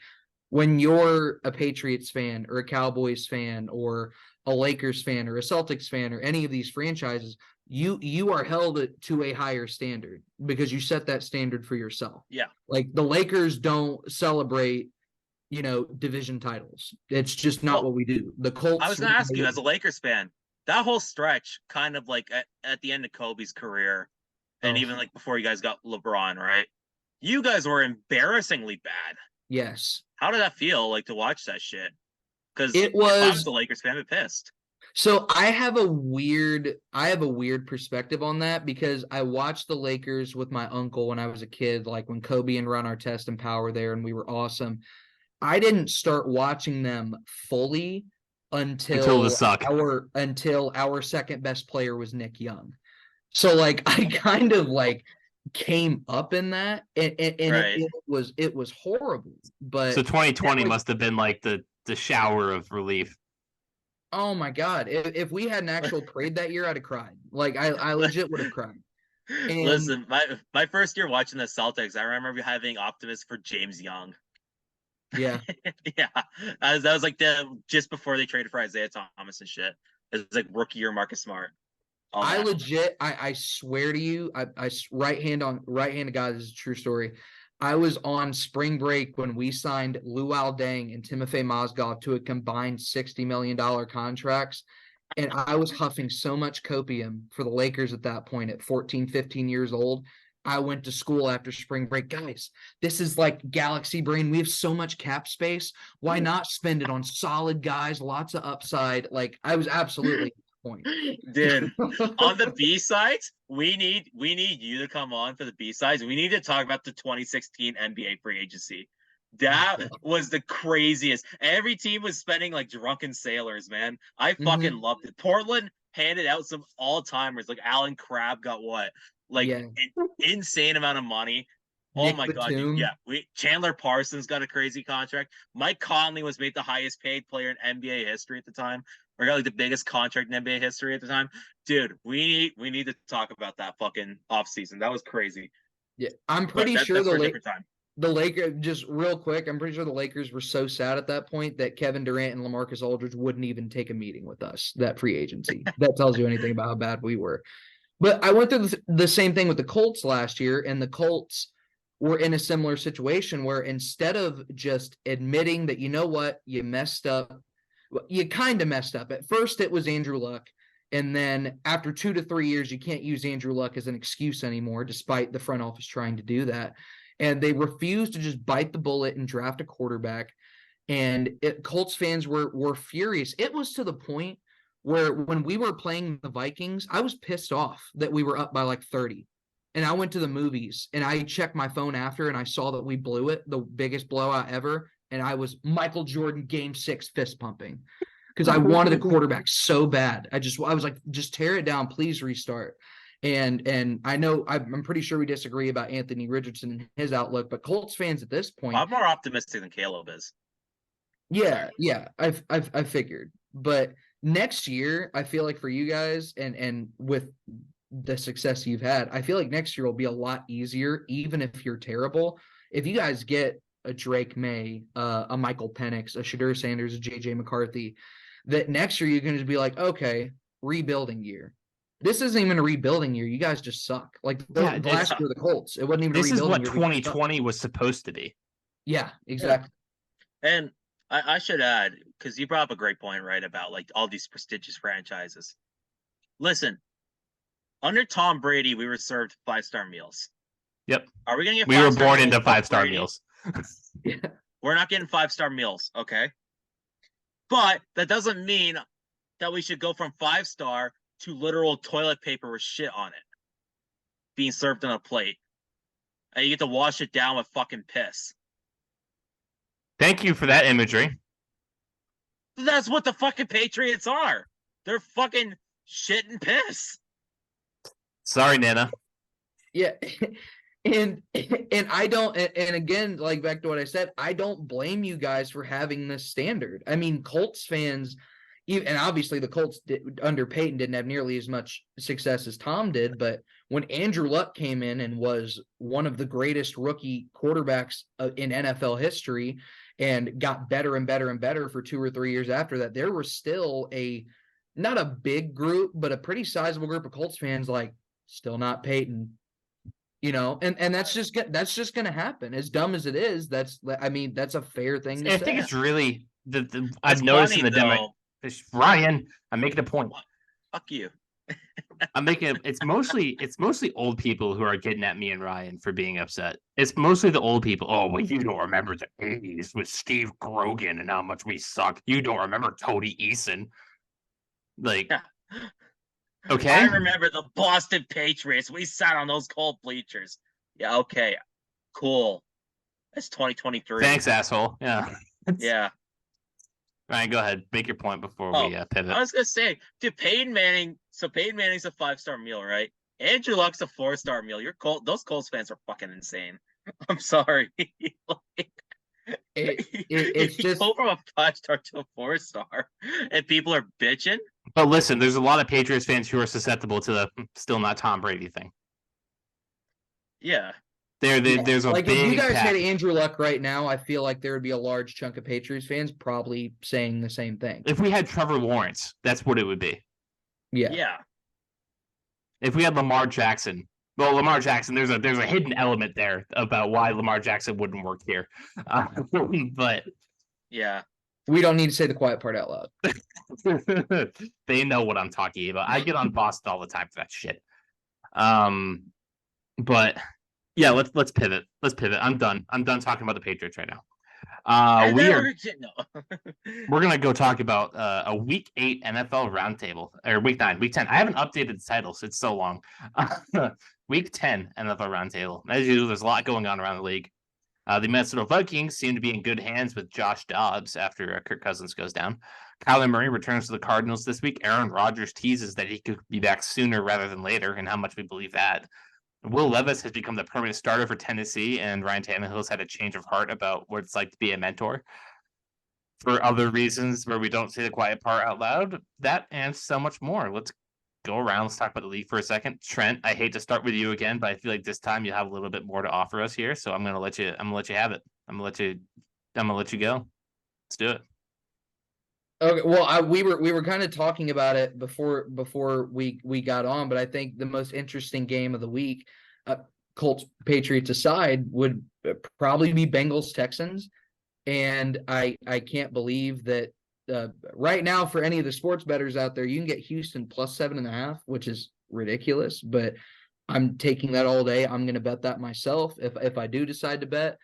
when you're a Patriots fan or a Cowboys fan or a Lakers fan or a Celtics fan or any of these franchises, you are held to a higher standard because you set that standard for yourself. Yeah. Like the Lakers don't celebrate, division titles. It's just not what we do. The Colts. I was going to ask you, as a Lakers fan, that whole stretch, kind of like at the end of Kobe's career, and even like before you guys got LeBron, right? You guys were embarrassingly bad. Yes. How did that feel like to watch that shit? Because if I was the Lakers fan, I'd be pissed. So I have a weird perspective on that because I watched the Lakers with my uncle when I was a kid, like when Kobe and Ron Artest and Power there, and we were awesome. I didn't start watching them fully until our second best player was Nick Young. So like I kind of like came up in that, and right. it was horrible. But so 2020 must have been like the shower of relief. Oh my God! If we had an actual parade that year, I'd have cried. Like I legit would have cried. And listen, my first year watching the Celtics, I remember having optimism for James Young. Yeah, yeah. That was like just before they traded for Isaiah Thomas and shit. It was like rookie year Marcus Smart. I swear to you, I right hand to God, this is a true story. I was on spring break when we signed Luol Deng and Timofey Mozgov to a combined $60 million contracts. And I was huffing so much copium for the Lakers at that point at 14, 15 years old. I went to school after spring break. Guys, this is like galaxy brain. We have so much cap space. Why not spend it on solid guys, lots of upside? Like, I was absolutely point. Dude, on the B sides, we need you to come on for the B sides. We need to talk about the 2016 NBA free agency. That was the craziest. Every team was spending like drunken sailors, man. I fucking loved it. Portland handed out some all-timers. Like Alan Crabb got what? Like an insane amount of money. Oh my god, dude. Yeah. Chandler Parsons got a crazy contract. Mike Conley was made the highest paid player in NBA history at the time. Or got like the biggest contract in NBA history at the time. Dude, we need to talk about that fucking offseason. That was crazy. Yeah, I'm pretty sure the Lakers, just real quick, I'm pretty sure the Lakers were so sad at that point that Kevin Durant and LaMarcus Aldridge wouldn't even take a meeting with us, that free agency. That tells you anything about how bad we were. But I went through the same thing with the Colts last year, and the Colts were in a similar situation where instead of just admitting that, you know what, you messed up, you kind of messed up. At first, it was Andrew Luck. And then after 2 to 3 years, you can't use Andrew Luck as an excuse anymore, despite the front office trying to do that. And they refused to just bite the bullet and draft a quarterback. And Colts fans were furious. It was to the point where when we were playing the Vikings, I was pissed off that we were up by like 30. And I went to the movies and I checked my phone after and I saw that we blew it, the biggest blowout ever. And I was Michael Jordan game 6 fist pumping because I wanted a quarterback so bad. I was like, just tear it down, please restart. And I know I'm pretty sure we disagree about Anthony Richardson and his outlook, but Colts fans at this point, I'm more optimistic than Kaleb is. Yeah, I figured. But next year, I feel like for you guys and with the success you've had, I feel like next year will be a lot easier, even if you're terrible. If you guys get a Drake May, a Michael Penix, a Shadur Sanders, a JJ McCarthy, that next year you're going to be like, okay, rebuilding year. This isn't even a rebuilding year. You guys just suck. Like the last year of the Colts, it wasn't even. This a rebuilding is what 2020 was supposed to be. Yeah, exactly. Yeah. And I should add, because you brought up a great point, right, about like all these prestigious franchises. Listen, under Tom Brady, we were served 5-star meals. Yep. Are we gonna get? We were born into 5-star meals. Yeah. We're not getting 5-star meals, okay? But that doesn't mean that we should go from 5-star to literal toilet paper with shit on it being served on a plate. And you get to wash it down with fucking piss. Thank you for that imagery. That's what the fucking Patriots are. They're fucking shit and piss. Sorry, Nana. Yeah. And I don't, and again, like back to what I said, I don't blame you guys for having this standard. I mean, Colts fans, and obviously the Colts under Peyton didn't have nearly as much success as Tom did, but when Andrew Luck came in and was one of the greatest rookie quarterbacks in NFL history and got better and better and better for 2 or 3 years after that, there was still not a big group, but a pretty sizable group of Colts fans like, still not Peyton. You know, and that's just going to happen. As dumb as it is, that's a fair thing to say. I think it's really I've noticed in the demo. Ryan, I'm making a point. Fuck you. I'm making it's mostly old people who are getting at me and Ryan for being upset. It's mostly the old people. Oh, well, you don't remember the 80s with Steve Grogan and how much we suck. You don't remember Tony Eason. Like, okay. I remember the Boston Patriots. We sat on those cold bleachers. Yeah, okay. Cool. It's 2023. Thanks, asshole. Yeah. Yeah. Ryan, go ahead. Make your point before we pivot. I was going to say, dude, Peyton Manning's a 5-star meal, right? Andrew Luck's a 4-star meal. Those Colts fans are fucking insane. I'm sorry. It's just go from a 5-star to a 4-star and people are bitching. But listen, there's a lot of Patriots fans who are susceptible to the still not Tom Brady thing. Yeah. There's a like big if you guys pack. had Andrew Luck right now, I feel like there would be a large chunk of Patriots fans probably saying the same thing. If we had Trevor Lawrence, that's what it would be. Yeah. If we had Lamar Jackson, well, Lamar Jackson, there's a hidden element there about why Lamar Jackson wouldn't work here. But yeah, we don't need to say the quiet part out loud. They know what I'm talking about. I get on Boston all the time for that shit. But yeah, let's pivot. Let's pivot. I'm done. I'm done talking about the Patriots right now. We're gonna go talk about a Week 8 NFL roundtable or Week 9, Week 10. I haven't updated the titles. It's so long. Week 10 NFL roundtable. As usual, there's a lot going on around the league. The Minnesota Vikings seem to be in good hands with Josh Dobbs after Kirk Cousins goes down. Kyler Murray returns to the Cardinals this week. Aaron Rodgers teases that he could be back sooner rather than later, and how much we believe that. Will Levis has become the permanent starter for Tennessee, and Ryan Tannehill's had a change of heart about what it's like to be a mentor. For other reasons where we don't say the quiet part out loud, that and so much more. Let's go around. Let's talk about the league for a second. Trent, I hate to start with you again, but I feel like this time you have a little bit more to offer us here. So I'm gonna let you have it. I'm gonna let you go. Let's do it. Okay, well, we were kind of talking about it before we got on, but I think the most interesting game of the week, Colts Patriots aside, would probably be Bengals Texans, and I can't believe that right now for any of the sports bettors out there, you can get Houston plus 7.5, which is ridiculous, but I'm taking that all day. I'm going to bet that myself if I do decide to bet.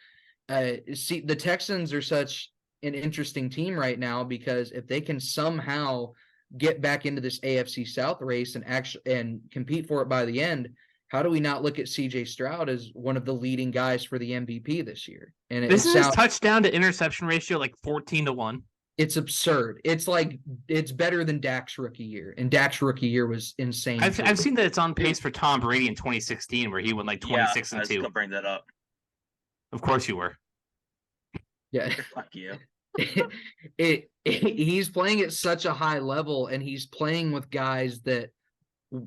See, the Texans are such an interesting team right now because if they can somehow get back into this AFC South race and compete for it by the end, how do we not look at CJ Stroud as one of the leading guys for the MVP this year? And this is touchdown to interception ratio like 14-1. It's absurd. It's like it's better than Dak's rookie year, and Dak's rookie year was insane. I've seen that it's on pace for Tom Brady in 2016, where he went like 26-2. I was gonna bring that up. Of course you were. Yeah, fuck you. He's playing at such a high level, and he's playing with guys that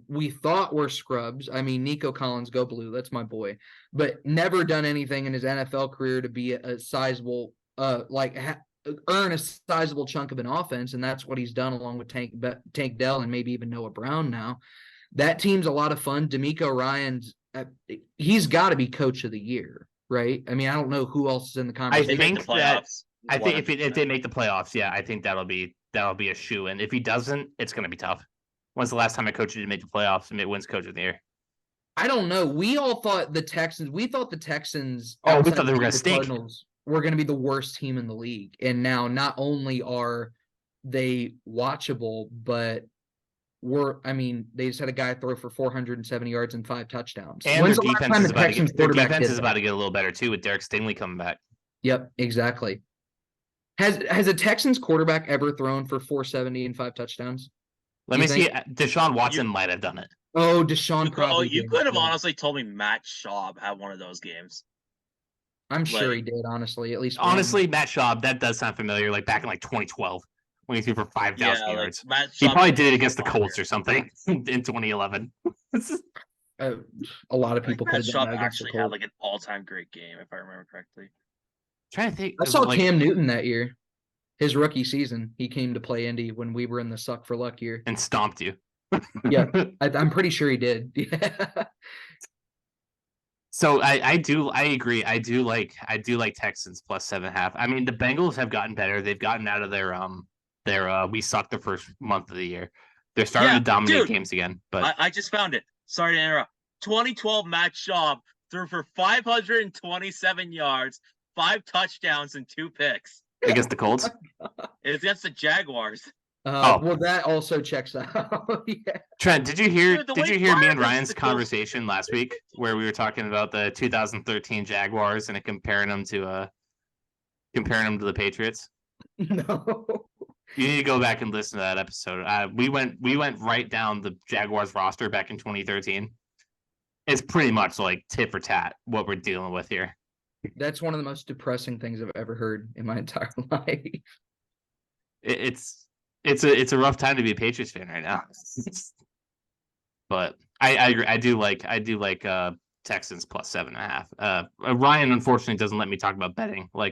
we thought were scrubs. I mean, Nico Collins, go blue, that's my boy, but never done anything in his NFL career to be a sizable, earn a sizable chunk of an offense, and that's what he's done along with Tank Dell and maybe even Noah Brown now. That team's a lot of fun. DeMeco Ryans, he's got to be coach of the year, right? I mean, I don't know who else is in the conversation. I think if they make the playoffs, yeah, I think that'll be a shoe. And if he doesn't, it's going to be tough. When's the last time a coach didn't make the playoffs and it wins coach of the year? I don't know. We all thought the Texans. We thought the Texans. Oh, we thought they were going to stink. We're going to be the worst team in the league, and now not only are they watchable, but they just had a guy throw for 470 yards and 5 touchdowns. And their defense is about to get a little better too with Derek Stingley coming back. Yep, exactly. Has a Texans quarterback ever thrown for 470 and 5 touchdowns? Let me see. Deshaun Watson might have done it. Oh, Deshaun probably. You could have honestly told me Matt Schaub had one of those games. I'm sure he did, honestly. At least honestly, Matt Schaub, that does sound familiar. Like back in 2012 when he threw for 5,000 yards. He probably did it against the Colts or something in 2011. A lot of people could have done that against actually had like an all-time great game, if I remember correctly. Trying to think. I saw Cam Newton that year. His rookie season, he came to play Indy when we were in the suck for luck year and stomped you. Yeah, I'm pretty sure he did. Yeah. So I agree. I do like Texans plus 7.5. I mean, the Bengals have gotten better. They've gotten out of their we sucked the first month of the year. They're starting to dominate games again. But I just found it. Sorry to interrupt. 2012 Matt Schaub threw for 527 yards, 5 touchdowns, and 2 picks. Against the Colts? It's against the Jaguars. Well, that also checks out. Yeah. Trent, did you hear me and Ryan's conversation last week where we were talking about the 2013 Jaguars and comparing them to the Patriots? No. You need to go back and listen to that episode. We went right down the Jaguars roster back in 2013. It's pretty much like tit for tat what we're dealing with here. That's one of the most depressing things I've ever heard in my entire life. It's a rough time to be a Patriots fan right now. But I agree. I do like Texans plus 7.5. Ryan unfortunately doesn't let me talk about betting. I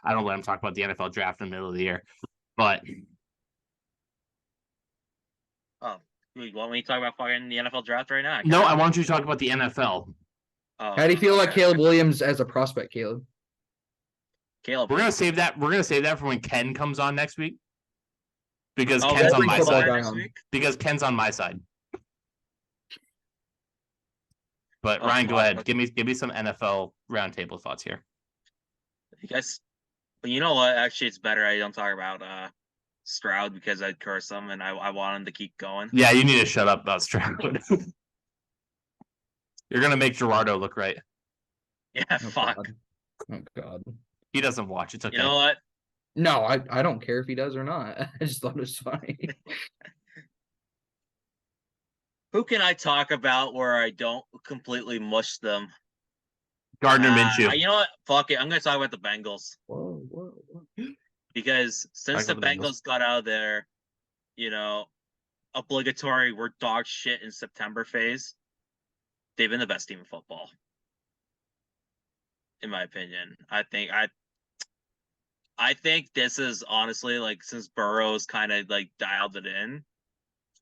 don't let him talk about the NFL draft in the middle of the year. But you want me to talk about fucking the NFL draft right now? No, I want you to talk about the NFL. How do you feel about Caleb Williams as a prospect, Caleb? We're gonna save that. We're gonna save that for when Ken comes on next week. Because Ken's on my side. Because Ken's on my side. But Ryan, go ahead. Give me some NFL roundtable thoughts here. You guys, but you know what? Actually, it's better I don't talk about Stroud because I'd curse him, and I want him to keep going. Yeah, you need to shut up about Stroud. You're gonna make Gerardo look right. Yeah, fuck. God. Oh God. He doesn't watch. It's okay. You know what? No, I don't care if he does or not. I just thought it was funny. Who can I talk about where I don't completely mush them? Gardner Minshew. You know what? Fuck it. I'm going to talk about the Bengals. Whoa. Because since the Bengals got out of their, obligatory we're dog shit in September phase, they've been the best team in football. In my opinion. I think this is honestly, like, since Burrow's kind of, like, dialed it in,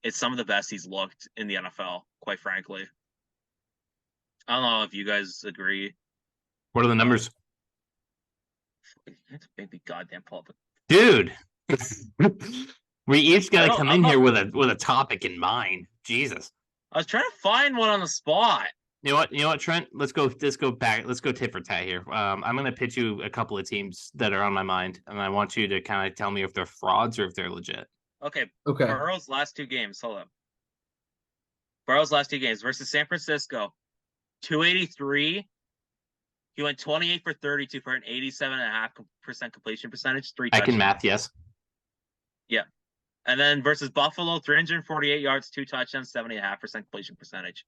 it's some of the best he's looked in the NFL, quite frankly. I don't know if you guys agree. What are the numbers? That's a baby goddamn public. Dude. We each got to come in here with a topic in mind. Jesus. I was trying to find one on the spot. You know what, Trent? Let's go back. Let's go tit for tat here. I'm going to pitch you a couple of teams that are on my mind, and I want you to kind of tell me if they're frauds or if they're legit. Okay. Burrow's last two games. Hold up. Burrow's last two games versus San Francisco. 283. He went 28 for 32 for an 87.5% completion percentage. I can math, yes. Yeah. And then versus Buffalo, 348 yards, 2 touchdowns, 70.5% completion percentage.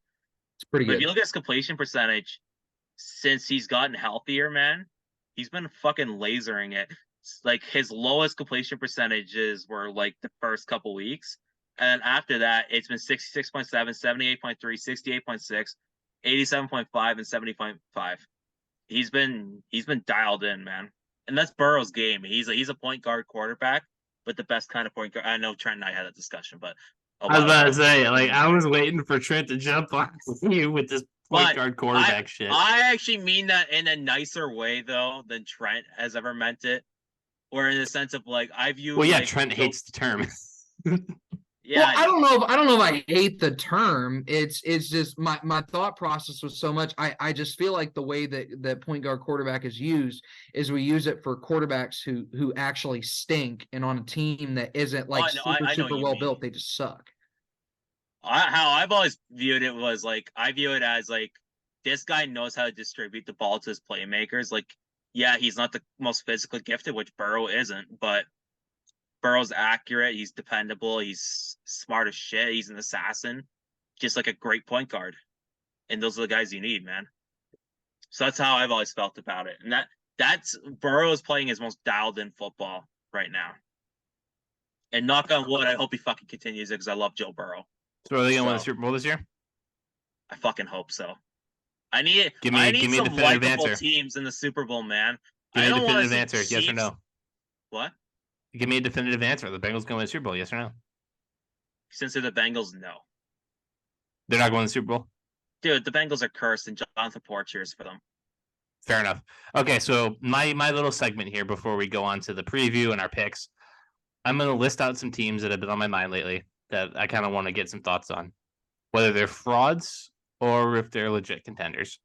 It's pretty good. If you look at his completion percentage, since he's gotten healthier, man, he's been fucking lasering it. Like, his lowest completion percentages were like the first couple weeks. And then after that, it's been 66.7, 78.3, 68.6, 87.5, and 70.5. He's been dialed in, man. And that's Burrow's game. He's a point guard quarterback, but the best kind of point guard. I know Trent and I had that discussion, but I was about to say, like, I was waiting for Trent to jump on you with this point guard quarterback shit. I actually mean that in a nicer way, though, than Trent has ever meant it. Or in the sense of, like, I view. Well, yeah, like, Trent hates the term. Yeah, well, I don't know if I hate the term. It's just my thought process was so much. I just feel like the way that point guard quarterback is used is we use it for quarterbacks who actually stink, and on a team that isn't like super well built, they just suck. How I've always viewed it was, like, I view it as, like, this guy knows how to distribute the ball to his playmakers. Like, yeah, he's not the most physically gifted, which Burrow isn't, but Burrow's accurate. He's dependable. He's smart as shit. He's an assassin, just like a great point guard. And those are the guys you need, man. So that's how I've always felt about it. And that's Burrow is playing his most dialed in football right now. And knock on wood, I hope he fucking continues it because I love Joe Burrow. So are they gonna win the Super Bowl this year? I fucking hope so. I need some likable teams in the Super Bowl, man. Give me a definitive answer, yes or no. What? Give me a definitive answer. The Bengals going to win the Super Bowl, yes or no? Since they're the Bengals, no. They're not going to the Super Bowl? Dude, the Bengals are cursed, and Jonathan Poor cheers for them. Fair enough. Okay, so my little segment here before we go on to the preview and our picks, I'm going to list out some teams that have been on my mind lately that I kind of want to get some thoughts on, whether they're frauds or if they're legit contenders.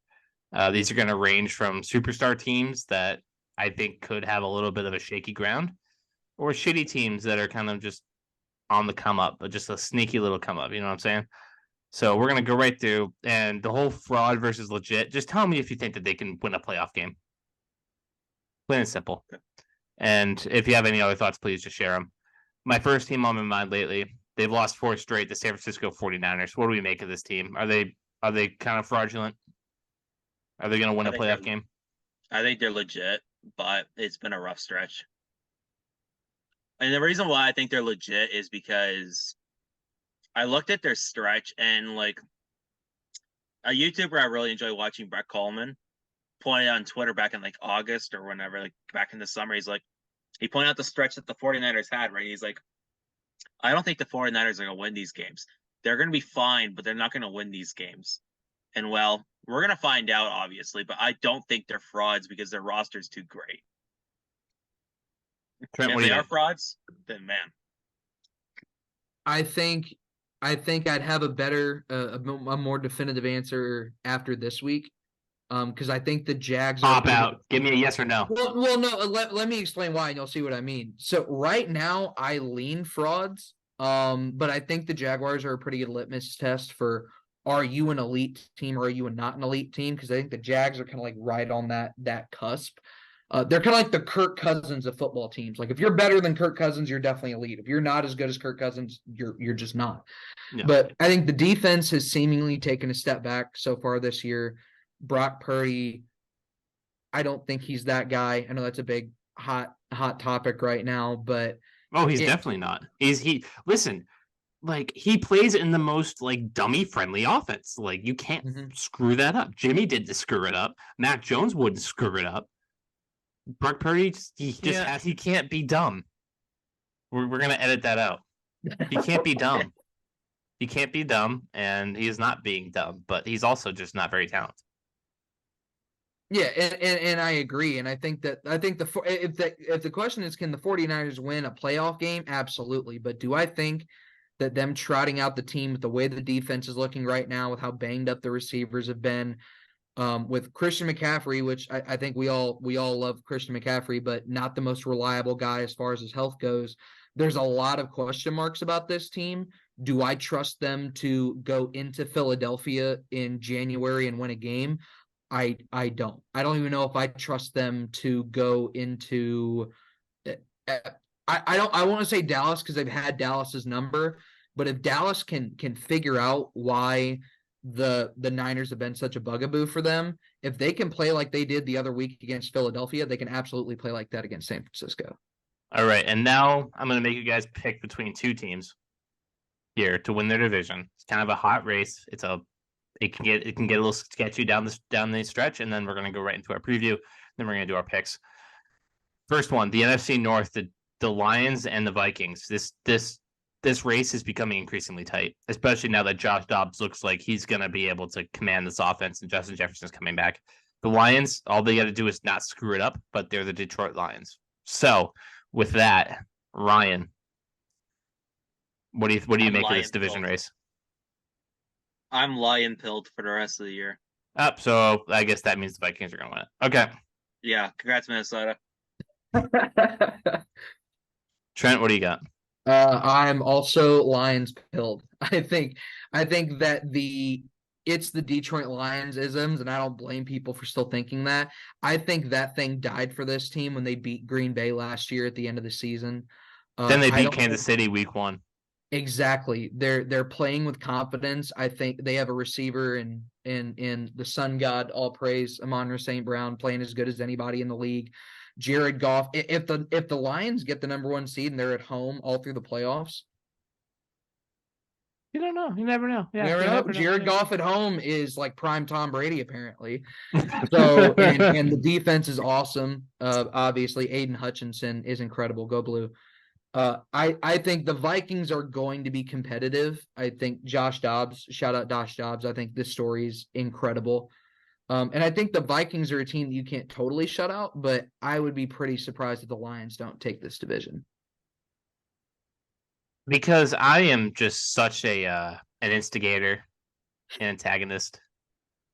These are going to range from superstar teams that I think could have a little bit of a shaky ground, or shitty teams that are kind of just on the come up, but just a sneaky little come up. You know what I'm saying? So we're going to go right through, and the whole fraud versus legit, just tell me if you think that they can win a playoff game. Plain and simple. And if you have any other thoughts, please just share them. My first team on my mind lately, they've lost 4 straight, the San Francisco 49ers. What do we make of this team? Are they kind of fraudulent? Are they going to win a playoff game? I think they're legit, but it's been a rough stretch. And the reason why I think they're legit is because I looked at their stretch, and, like, a YouTuber I really enjoy watching, Brett Coleman, pointed out on Twitter back in, like, August or whenever, like, back in the summer, he pointed out the stretch that the 49ers had, right? He's like, I don't think the 49ers are going to win these games. They're going to be fine, but they're not going to win these games. And, well, we're going to find out, obviously, but I don't think they're frauds because their roster's too great. Trent, if they are frauds, then, man. I think think I'd have a better, a more definitive answer after this week. Because I think the Jags are Pop out. Give me a yes or no. Well, no. Let me explain why, and you'll see what I mean. So right now, I lean frauds. But I think the Jaguars are a pretty good litmus test for, are you an elite team or are you not an elite team? Because I think the Jags are kind of like right on that cusp. They're kind of like the Kirk Cousins of football teams. Like if you're better than Kirk Cousins, you're definitely elite. If you're not as good as Kirk Cousins, you're just not. Yeah. But I think the defense has seemingly taken a step back so far this year. Brock Purdy, I don't think he's that guy. I know that's a big hot topic right now, but he's definitely not. Listen, like he plays in the most like dummy friendly offense. Like you can't screw that up. Jimmy didn't screw it up. Mac Jones wouldn't screw it up. Brock Purdy, he can't be dumb. We're gonna edit that out. He can't be dumb. He can't be dumb, and he is not being dumb, but he's also just not very talented. Yeah, and I agree. And I think if the question is, can the 49ers win a playoff game? Absolutely. But do I think that them trotting out the team with the way the defense is looking right now, with how banged up the receivers have been, with Christian McCaffrey, which I think we all love Christian McCaffrey, but not the most reliable guy as far as his health goes. There's a lot of question marks about this team. Do I trust them to go into Philadelphia in January and win a game? I don't. I don't even know if I trust them to go into. I want to say Dallas because they've had Dallas's number, but if Dallas can figure out why the Niners have been such a bugaboo for them, if they can play like they did the other week against Philadelphia, they can absolutely play like that against San Francisco. All right, and now I'm going to make you guys pick between two teams here to win their division. It's kind of a hot race. It can get a little sketchy down the stretch, and then we're going to go right into our preview. Then we're going to do our picks. First one, the NFC North, the Lions and the Vikings. This race is becoming increasingly tight, especially now that Josh Dobbs looks like he's going to be able to command this offense, and Justin Jefferson's coming back. The Lions, all they got to do is not screw it up, but they're the Detroit Lions. So, with that, Ryan, what do you make of this division race? I'm lion pilled for the rest of the year. So I guess that means the Vikings are going to win it. Okay. Yeah, congrats, Minnesota. Trent, what do you got? I'm also Lions pilled. I think that it's the Detroit Lions isms, and I don't blame people for still thinking that. I think that thing died for this team when they beat Green Bay last year at the end of the season. Then they beat Kansas City week 1. Exactly. They're playing with confidence. I think they have a receiver in the sun god, all praise, Amon-Ra St. Brown, playing as good as anybody in the league. Jared Goff. If the Lions get the number 1 seed and they're at home all through the playoffs, you don't know. You never know. Yeah, you never know. Jared Goff at home is like prime Tom Brady, apparently. So and the defense is awesome. Obviously, Aiden Hutchinson is incredible. Go Blue. I think the Vikings are going to be competitive. I think Josh Dobbs, shout out Josh Dobbs. I think this story is incredible. And I think the Vikings are a team that you can't totally shut out, but I would be pretty surprised if the Lions don't take this division. Because I am just such an instigator, an antagonist,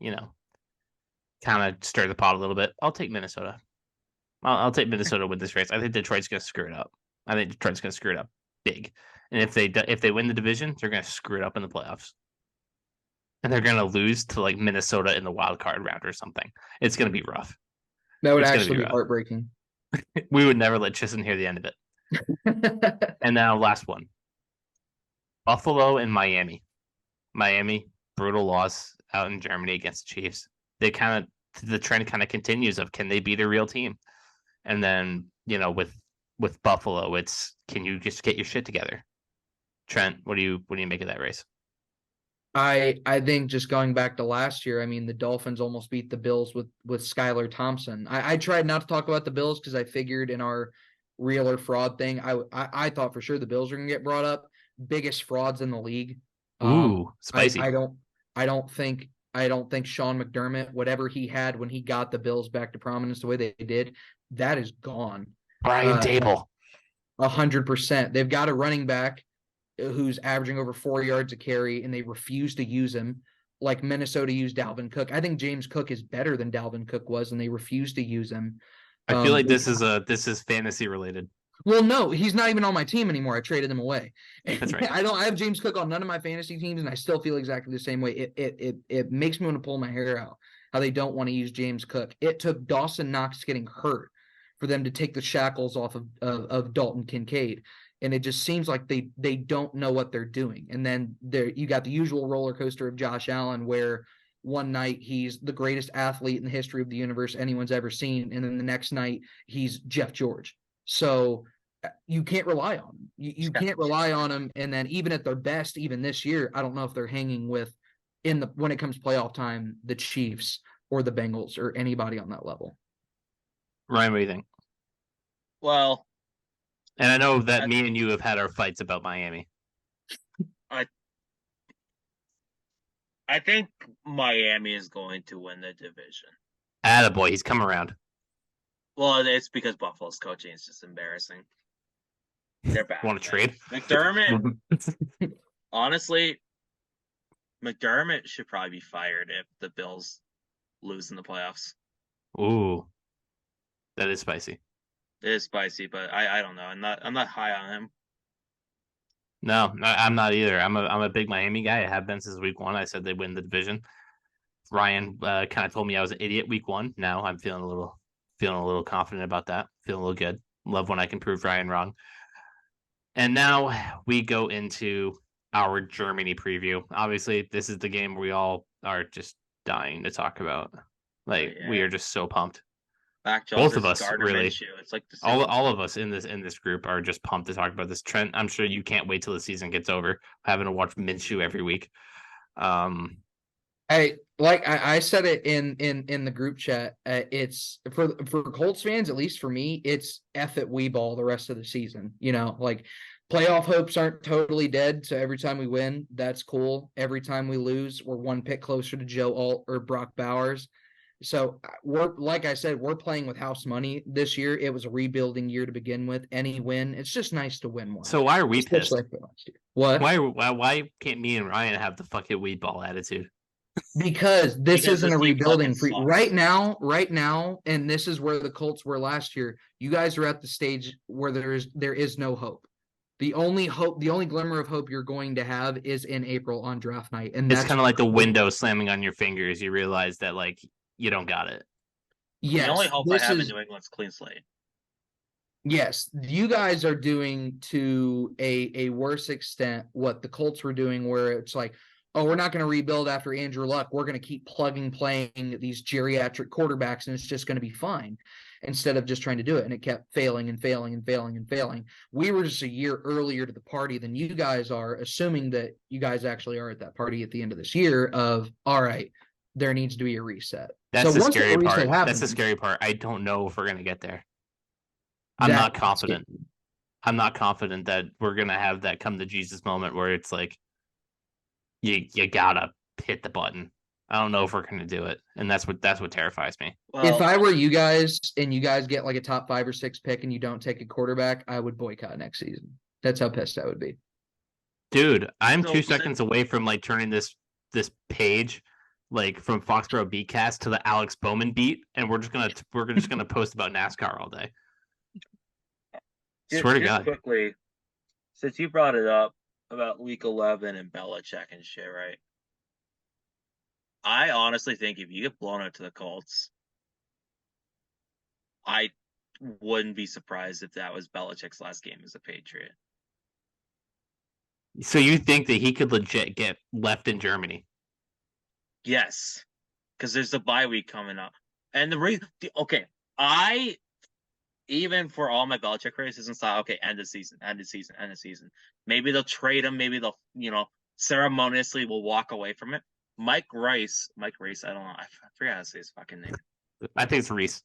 kind of stir the pot a little bit. I'll take Minnesota. I'll take Minnesota with this race. I think Detroit's going to screw it up. I think Detroit's going to screw it up big. And if they win the division, they're going to screw it up in the playoffs. And they're going to lose to like Minnesota in the wild card round or something. It's going to be rough. That would actually be heartbreaking. We would never let Chisholm hear the end of it. And now last one. Buffalo and Miami. Miami, brutal loss out in Germany against the Chiefs. The trend kind of continues of, can they beat a real team? And then, with Buffalo, it's, can you just get your shit together? Trent, what do you make of that race? I think just going back to last year, I mean, the Dolphins almost beat the Bills with Skylar Thompson. I tried not to talk about the Bills because I figured in our real or fraud thing, I thought for sure the Bills were going to get brought up. Biggest frauds in the league. Ooh, spicy. I don't think Sean McDermott, whatever he had when he got the Bills back to prominence the way they did, that is gone. Brian Dable. 100%. They've got a running back who's averaging over 4 yards a carry, and they refuse to use him. Like Minnesota used Dalvin Cook. I think James Cook is better than Dalvin Cook was, and they refuse to use him. I feel like this is fantasy related. Well, no, he's not even on my team anymore. I traded him away. That's right. I have James Cook on none of my fantasy teams, and I still feel exactly the same way. It makes me want to pull my hair out how they don't want to use James Cook. It took Dawson Knox getting hurt for them to take the shackles off of Dalton Kincaid. And it just seems like they don't know what they're doing. And then you got the usual roller coaster of Josh Allen, where one night he's the greatest athlete in the history of the universe anyone's ever seen, and then the next night he's Jeff George. So you can't rely on him. You can't rely on him. And then even at their best, even this year, I don't know if they're hanging with when it comes playoff time, the Chiefs or the Bengals or anybody on that level. Ryan, what do you think? Well, and I know that me and you have had our fights about Miami. I think Miami is going to win the division. Attaboy, he's come around. Well, it's because Buffalo's coaching is just embarrassing. They're bad. Want to trade? McDermott, honestly, McDermott should probably be fired if the Bills lose in the playoffs. Ooh, that is spicy. It is spicy, but I don't know. I'm not high on him. No, I'm not either. I'm a big Miami guy. I have been since week 1. I said they'd win the division. Ryan kind of told me I was an idiot week 1. Now I'm feeling a little confident about that. Feeling a little good. Love when I can prove Ryan wrong. And now we go into our Germany preview. Obviously, this is the game we all are just dying to talk about. We are just so pumped. Both of us, really. It's like all of us in this group are just pumped to talk about this. Trent, I'm sure you can't wait till the season gets over, having to watch Minshew every week. I said it in the group chat. It's for Colts fans, at least for me, it's F it we ball the rest of the season. Like playoff hopes aren't totally dead. So every time we win, that's cool. Every time we lose, we're one pick closer to Joe Alt or Brock Bowers. So like I said, we're playing with house money this year. It was a rebuilding year to begin with. Any win, it's just nice to win more. So why are we pissed? Like last year. What? Why can't me and Ryan have the fuck it weed ball attitude? Because this isn't a rebuilding right now, and this is where the Colts were last year. You guys are at the stage where there is no hope. The only glimmer of hope you're going to have is in April on draft night, and it's kind of like the window slamming on your fingers. You realize that you don't got it. Yes, the only hope I have in New England's clean slate. Yes, you guys are doing to a worse extent what the Colts were doing, where it's like, oh, we're not going to rebuild after Andrew Luck. We're going to keep playing these geriatric quarterbacks, and it's just going to be fine, instead of just trying to do it. And it kept failing and failing and failing and failing. We were just a year earlier to the party than you guys are, assuming that you guys actually are at that party at the end of this year of, all right, there needs to be a reset. That's the scary part. That's the scary part. I don't know if we're going to get there. I'm not confident. I'm not confident that we're going to have that come to Jesus moment where it's like, you gotta hit the button. I don't know if we're going to do it, and that's what terrifies me. Well, if I were you guys and you guys get like a top 5 or 6 pick and you don't take a quarterback, I would boycott next season. That's how pissed I would be. Dude, I'm 2 seconds away from turning this page from Foxboro BeatCast to the Alex Bowman beat, and we're just gonna post about NASCAR all day. Swear to God. Quickly, since you brought it up about Week 11 and Belichick and shit, right? I honestly think if you get blown out to the Colts, I wouldn't be surprised if that was Belichick's last game as a Patriot. So you think that he could legit get left in Germany? Yes, because there's the bye week coming up. And even for all my Belichick races and stuff, end of season. Maybe they'll trade him. Maybe they'll, ceremoniously will walk away from it. Mike Rice, I don't know. I forgot how to say his fucking name. I think it's Reese.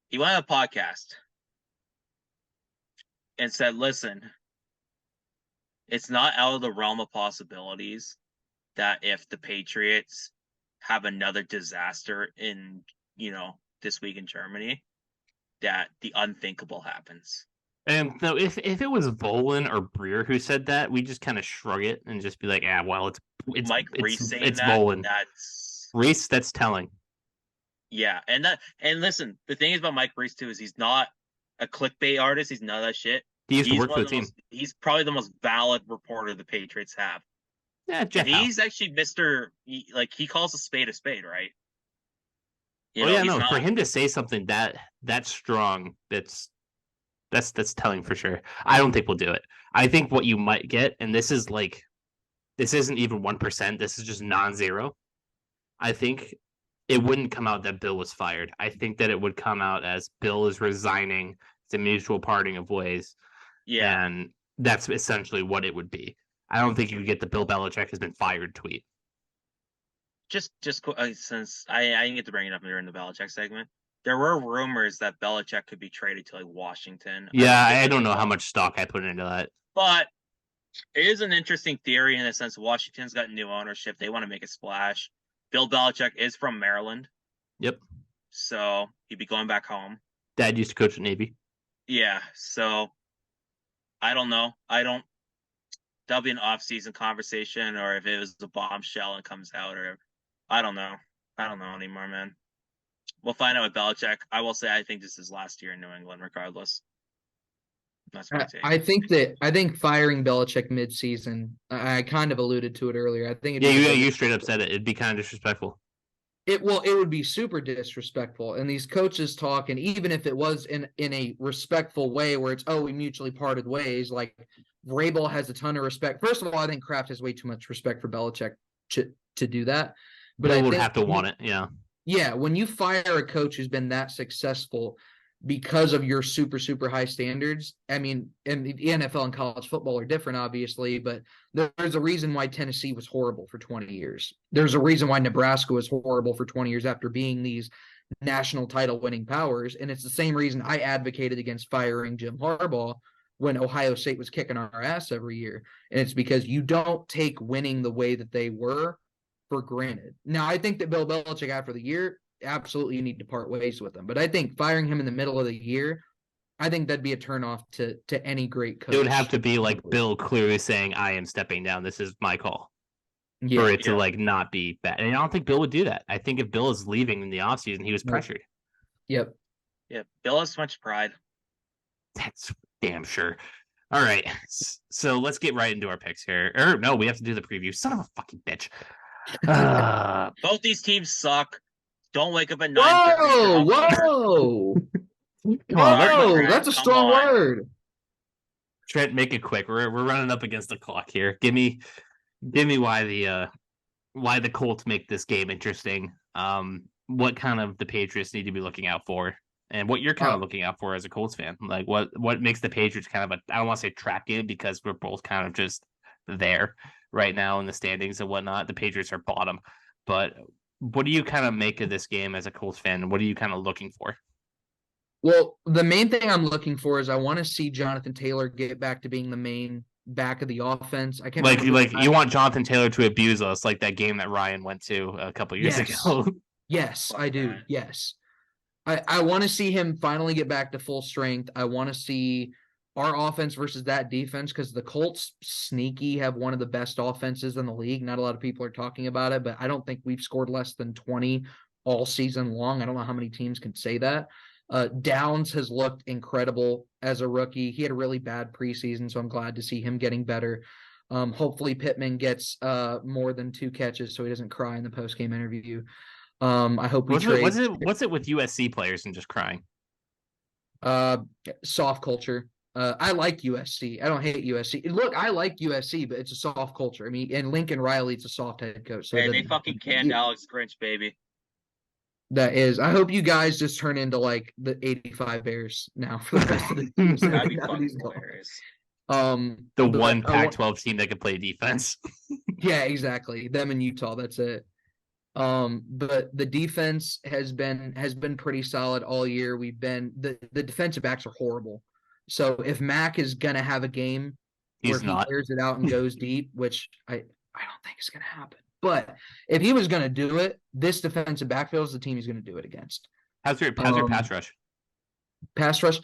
He went on a podcast and said, listen, it's not out of the realm of possibilities that if the Patriots have another disaster in, this week in Germany, that the unthinkable happens. And so if it was Volan or Breer who said that, we just kind of shrug it and just be like, well, it's Mike Reese saying it's that. Volan. That's Reese. That's telling. yeah, and listen, the thing is about Mike Reese too is he's not a clickbait artist. He's none of that shit. He used to work for the team. He's probably the most valid reporter the Patriots have. Yeah, Jeff. And he's actually he calls a spade, right? For him to say something that strong, that's telling for sure. I don't think we'll do it. I think what you might get, and this isn't even 1%. This is just non-zero. I think it wouldn't come out that Bill was fired. I think that it would come out as Bill is resigning. It's a mutual parting of ways. Yeah. And that's essentially what it would be. I don't think you could get the Bill Belichick has been fired tweet. Just since I didn't get to bring it up during the Belichick segment, there were rumors that Belichick could be traded to Washington. Yeah, I don't know how much stock I put into that. But it is an interesting theory in the sense Washington's got new ownership. They want to make a splash. Bill Belichick is from Maryland. Yep. So he'd be going back home. Dad used to coach at Navy. Yeah, so I don't know. That'll be an off-season conversation, or if it was a bombshell and comes out, or I don't know. I don't know anymore, man. We'll find out with Belichick. I will say I think this is last year in New England, regardless. That's my take. I think firing Belichick mid-season. I kind of alluded to it earlier. I think you straight up said it. It'd be kind of disrespectful. It would be super disrespectful. And these coaches talk, and even if it was in a respectful way where it's we mutually parted ways, like Vrabel has a ton of respect. First of all, I think Kraft has way too much respect for Belichick to do that. But I would have to want it, yeah. Yeah, when you fire a coach who's been that successful because of your super, super high standards, I mean, and the NFL and college football are different, obviously, but there's a reason why Tennessee was horrible for 20 years. There's a reason why Nebraska was horrible for 20 years after being these national title winning powers. And it's the same reason I advocated against firing Jim Harbaugh when Ohio State was kicking our ass every year. And it's because you don't take winning the way that they were for granted. Now, I think that Bill Belichick after the year, absolutely you need to part ways with him. But I think firing him in the middle of the year, I think that'd be a turnoff to any great coach. It would have to be like Bill clearly saying, I am stepping down. This is my call. For it to not be bad. And I don't think Bill would do that. I think if Bill is leaving in the offseason, he was pressured. Yep. Bill has much pride. That's damn sure. All right. So let's get right into our picks here. Or no, we have to do the preview. Son of a fucking bitch. Both these teams suck. Don't wake up at 9:30. Whoa! Whoa! That's a strong word. Trent, make it quick. We're running up against the clock here. Give me why the Colts make this game interesting. What kind of the Patriots need to be looking out for, and what you're kind of looking out for as a Colts fan. Like what makes the Patriots kind of I don't want to say trap game because we're both kind of just there right now in the standings and whatnot. The Patriots are bottom, but what do you kind of make of this game as a Colts fan? And what are you kind of looking for? Well, the main thing I'm looking for is I want to see Jonathan Taylor get back to being the main back of the offense. I can't you want Jonathan Taylor to abuse us like that game that Ryan went to a couple years ago. Yes, I do. Yes. I want to see him finally get back to full strength. I want to see our offense versus that defense because the Colts sneaky have one of the best offenses in the league. Not a lot of people are talking about it, but I don't think we've scored less than 20 all season long. I don't know how many teams can say that. Downs has looked incredible as a rookie. He had a really bad preseason, so I'm glad to see him getting better. Hopefully Pittman gets more than 2 catches so he doesn't cry in the post-game interview. I hope we trade. What's it with USC players and just crying? Soft culture. I like USC. I don't hate USC. Look, I like USC, but it's a soft culture. I mean, and Lincoln Riley's a soft head coach. So they fucking canned Alex Grinch, baby. That is. I hope you guys just turn into like the 85 Bears now for the rest of the season. That'd be fucking hilarious. The one Pac-12 team that can play defense. Yeah, exactly. Them in Utah. That's it. But the defense has been pretty solid all year. The defensive backs are horrible. So if Mac is gonna have a game where he clears it out and goes deep, which I don't think is gonna happen. But if he was gonna do it, this defensive backfield is the team he's gonna do it against. How's your pass rush? Pass rush.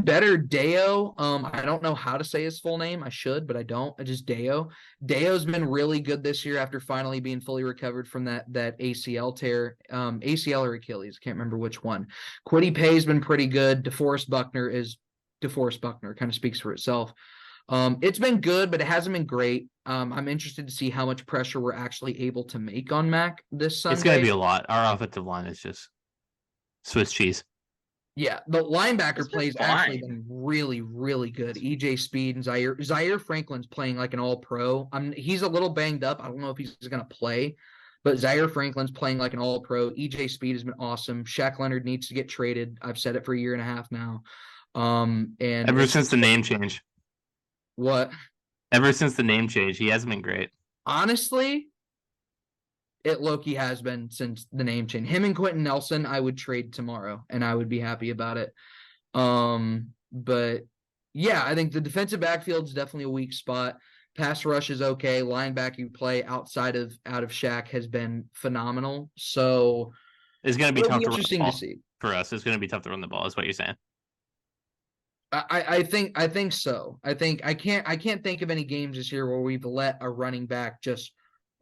better. Deo. I don't know how to say his full name. I should, but I don't. I just Deo. Deo's been really good this year after finally being fully recovered from that ACL tear. ACL or Achilles. Can't remember which one. Kwity Paye's been pretty good. DeForest Buckner. Kind of speaks for itself. It's been good, but it hasn't been great. I'm interested to see how much pressure we're actually able to make on Mac this Sunday. It's going to be a lot. Our offensive line is just Swiss cheese. Yeah, the linebacker plays actually been really, really good. EJ Speed and Zaire Franklin's playing like an all-pro. He's a little banged up. I don't know if he's going to play, but Zaire Franklin's playing like an all-pro. EJ Speed has been awesome. Shaq Leonard needs to get traded. I've said it for a year and a half now. And ever since the name change. What? Ever since the name change, he hasn't been great. Honestly, it low-key has been since the name change. Him and Quentin Nelson, I would trade tomorrow, and I would be happy about it. But yeah, I think the defensive backfield is definitely a weak spot. Pass rush is okay. Linebacker play out of Shaq has been phenomenal. So it's going to be tough to see for us. It's going to be tough to run the ball. Is what you're saying? I think so. I can't think of any games this year where we've let a running back just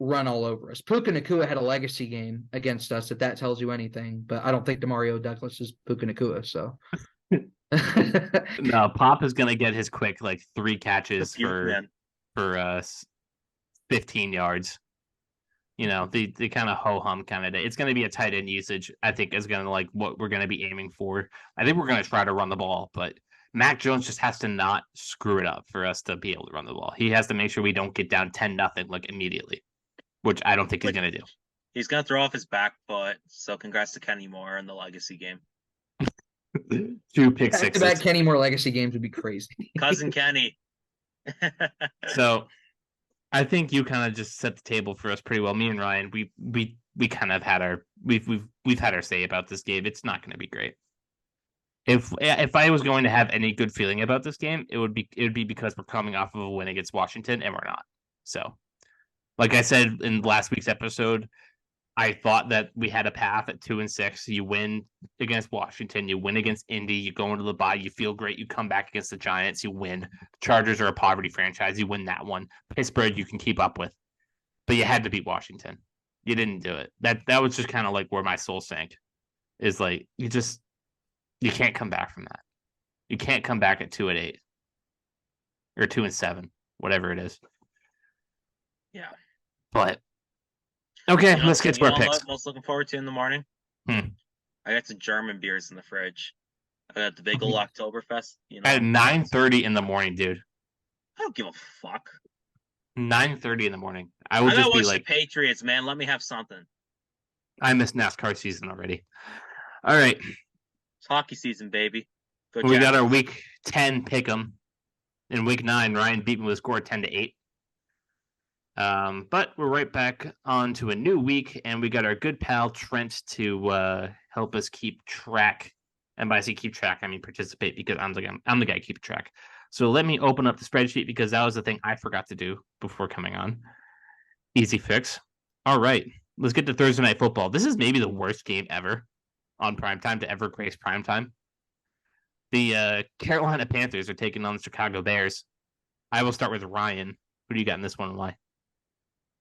run all over us. Puka Nacua had a legacy game against us, if that tells you anything, but I don't think Demario Douglas is Puka Nacua, so. No, Pop is going to get his quick, 3 catches for 15 yards. The kind of ho-hum kind of day. It's going to be a tight end usage, I think, is going to what we're going to be aiming for. I think we're going to try to run the ball, but Mac Jones just has to not screw it up for us to be able to run the ball. He has to make sure we don't get down 10-0 immediately, which I don't think he's going to do. He's going to throw off his back foot, so congrats to Kenny Moore in the legacy game. 2 pick sixes. Back Kenny Moore legacy games would be crazy. Cousin Kenny. So I think you kind of just set the table for us pretty well. Me and Ryan, we kind of had we've had our say about this game. It's not going to be great. If I was going to have any good feeling about this game, it would be because we're coming off of a win against Washington and we're not. So, like I said in last week's episode, I thought that we had a path at 2-6. You win against Washington, you win against Indy, you go into the bye, you feel great, you come back against the Giants, you win. Chargers are a poverty franchise, you win that one. Pittsburgh you can keep up with, but you had to beat Washington. You didn't do it. That was just kind of where my soul sank. Is you can't come back from that. You can't come back at 2-8 or 2-7, whatever it is. Yeah. But okay, let's get to our picks. What I was looking forward to in the morning? I got some German beers in the fridge. I got the big old Oktoberfest. At 9:30 in the morning, dude. I don't give a fuck. 9:30 in the morning. I would just be the Patriots, man. Let me have something. I miss NASCAR season already. All right. It's hockey season, baby. We got our week 10 pick'em. In week 9, Ryan beat me with a score of 10-8. But we're right back on to a new week, and we got our good pal Trent to help us keep track. And by say keep track, I mean participate, because I'm the guy keeping track. So let me open up the spreadsheet, because that was the thing I forgot to do before coming on. Easy fix. All right, let's get to Thursday Night Football. This is maybe the worst game ever on primetime to ever grace primetime. The Carolina Panthers are taking on the Chicago Bears. I will start with Ryan. Who do you got in this one and why?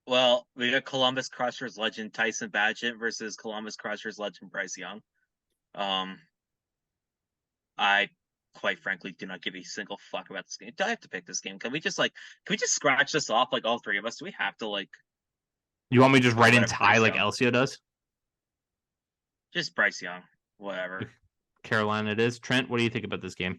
Well, we got Columbus Crushers legend Tyson Bagent versus Columbus Crushers legend Bryce Young. I quite frankly do not give a single fuck about this game. Do I have to pick this game? Can we just scratch this off, all three of us? Do we have to You want me to just write in tie like Elcio does? Just Bryce Young, whatever. Carolina it is. Trent, what do you think about this game?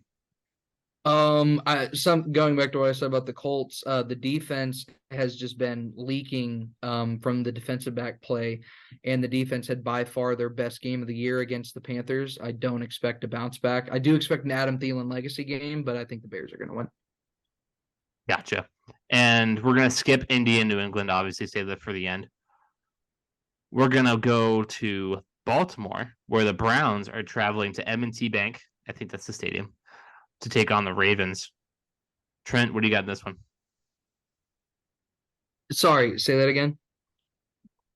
Going back to what I said about the Colts, the defense has just been leaking from the defensive back play, and the defense had by far their best game of the year against the Panthers. I don't expect a bounce back. I do expect an Adam Thielen legacy game, but I think the Bears are going to win. Gotcha. And we're going to skip Indy and New England, obviously, save that for the end. We're going to go to Baltimore, where the Browns are traveling to M&T Bank. I think that's the stadium, to take on the Ravens. Trent, what do you got in this one? Sorry, say that again.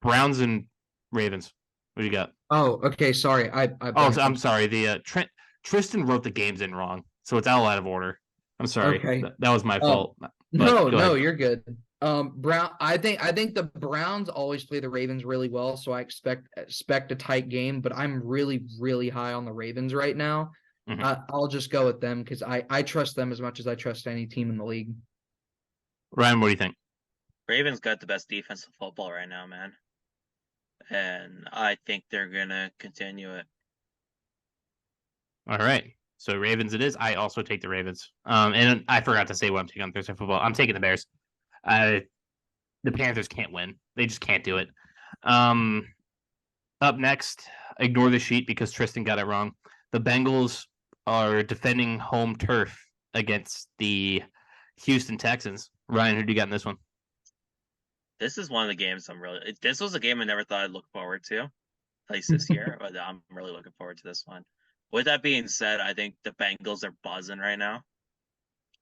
Browns and Ravens. What do you got? Oh, okay. Sorry. I'm sorry. The Tristan wrote the games in wrong. so it's all out of order. I'm sorry. Okay. That was my fault. But No, go ahead. you're good. Brown. I think the Browns always play the Ravens really well, so I expect a tight game. But I'm really high on the Ravens right now. Mhm. I'll just go with them because I trust them as much as I trust any team in the league. Ryan, what do you think? Ravens got the best defense in football right now, man. And I think they're gonna continue it. All right. So Ravens it is. I also take the Ravens. And I forgot to say what I'm taking on Thursday football. I'm taking the Bears. The Panthers can't win. They just can't do it. Up next, ignore the sheet because Tristan got it wrong. The Bengals are defending home turf against the Houston Texans. Ryan, who do you got in this one? This is one of the games this was a game I never thought I'd look forward to, at least this year, but I'm really looking forward to this one. With that being said, I think the Bengals are buzzing right now,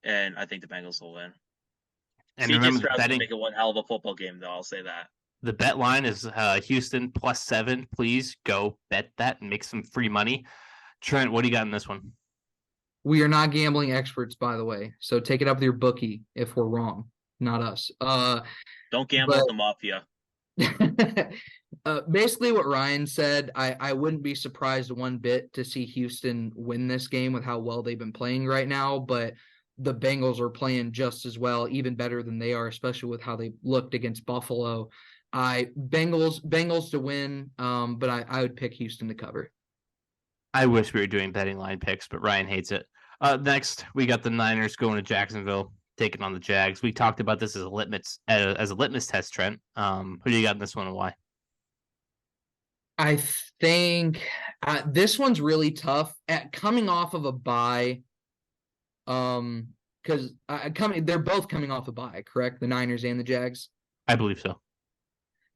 and I think the Bengals will win. And CJ remember, Stroud's gonna make it one hell of a football game, though. I'll say that. the bet line is Houston +7. Please go bet that and make some free money. Trent, what do you got in this one? We are not gambling experts, by the way, so take it up with your bookie if we're wrong, not us. Don't gamble with the mafia. Basically what Ryan said, I wouldn't be surprised one bit to see Houston win this game with how well they've been playing right now, but the Bengals are playing just as well, even better than they are, especially with how they looked against Buffalo. Bengals to win, but I would pick Houston to cover. I wish we were doing betting line picks, but Ryan hates it. Next, we got the Niners going to Jacksonville, taking on the Jags. We talked about this as a litmus test, Trent. Who do you got in this one and why? I think this one's really tough. Coming off of a bye, because they're both coming off a bye, correct? The Niners and the Jags. I believe so.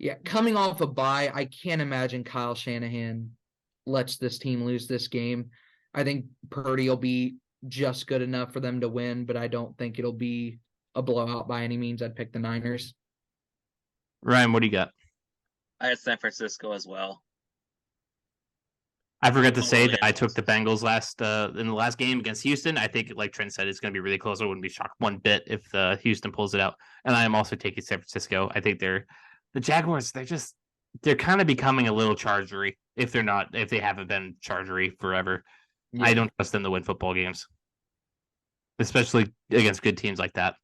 Yeah, coming off a bye, I can't imagine Kyle Shanahan lets this team lose this game. I think Purdy will be just good enough for them to win, but I don't think it'll be a blowout by any means. I'd pick the Niners. Ryan, what do you got? I had San Francisco as well. I forgot to say that I took the Bengals in the last game against Houston. I think, like Trent said, it's going to be really close. I wouldn't be shocked one bit if Houston pulls it out. And I am also taking San Francisco. I think the Jaguars. They're kind of becoming a little chargery if they haven't been chargery forever. Yeah. I don't trust them to win football games, especially against good teams like that.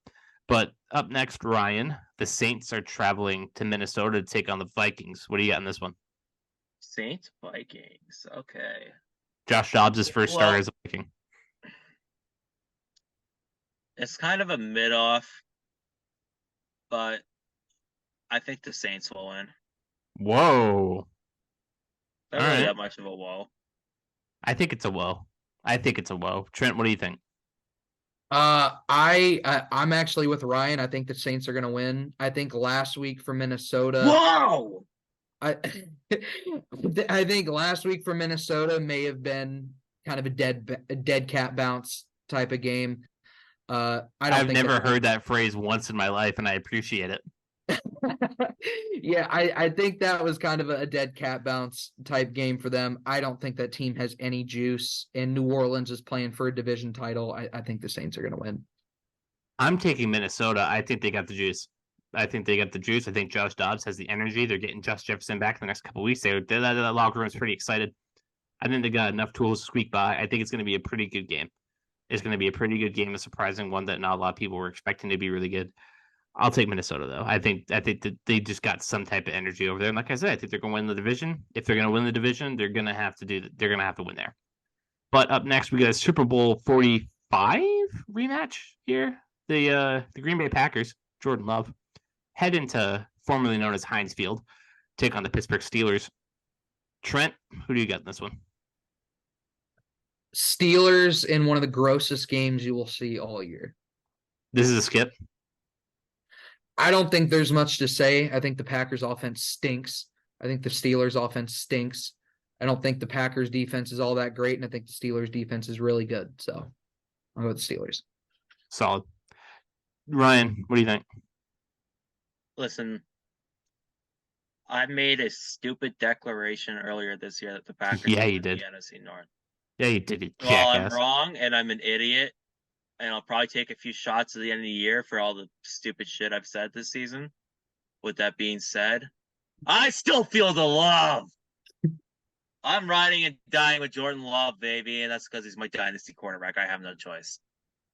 But up next, Ryan, the Saints are traveling to Minnesota to take on the Vikings. What do you got in this one? Saints Vikings. Okay. Josh Dobbs' first start as a Viking. It's kind of a mid-off, but I think the Saints will win. Whoa. Not really that much of a whoa. I think it's a whoa. Trent, what do you think? I'm actually with Ryan. I think the Saints are going to win. I think last week for Minnesota. Whoa! I think last week for Minnesota may have been kind of a dead cat bounce type of game. I've never heard that phrase once in my life, and I appreciate it. Yeah, I think that was kind of a dead cat bounce type game for them. I don't think that team has any juice, and New Orleans is playing for a division title. I think the Saints are going to win. I'm taking Minnesota. I think they got the juice. I think Josh Dobbs has the energy. They're getting Josh Jefferson back in the next couple of weeks. That locker room is pretty excited. I think they got enough tools to squeak by. I think it's going to be a pretty good game. It's going to be a pretty good game, a surprising one that not a lot of people were expecting to be really good. I'll take Minnesota though. I think that they just got some type of energy over there. And like I said, I think they're going to win the division. If they're going to win the division, they're going to have to win there. But up next, we got a Super Bowl 45 rematch here. The Green Bay Packers, Jordan Love, head into formerly known as Heinz Field, take on the Pittsburgh Steelers. Trent, who do you got in this one? Steelers in one of the grossest games you will see all year. This is a skip. I don't think there's much to say. I think the Packers offense stinks. I think the Steelers offense stinks. I don't think the Packers defense is all that great, and I think the Steelers defense is really good. So I'll go with the Steelers. Solid. Ryan, what do you think? Listen, I made a stupid declaration earlier this year that the Packers you did. the NFC North. Yeah, you did, you Well, I'm jackass. wrong and I'm an idiot, and I'll probably take a few shots at the end of the year for all the stupid shit I've said this season. With that being said, I still feel the love. I'm riding and dying with Jordan Love, baby, and that's because he's my dynasty quarterback. I have no choice.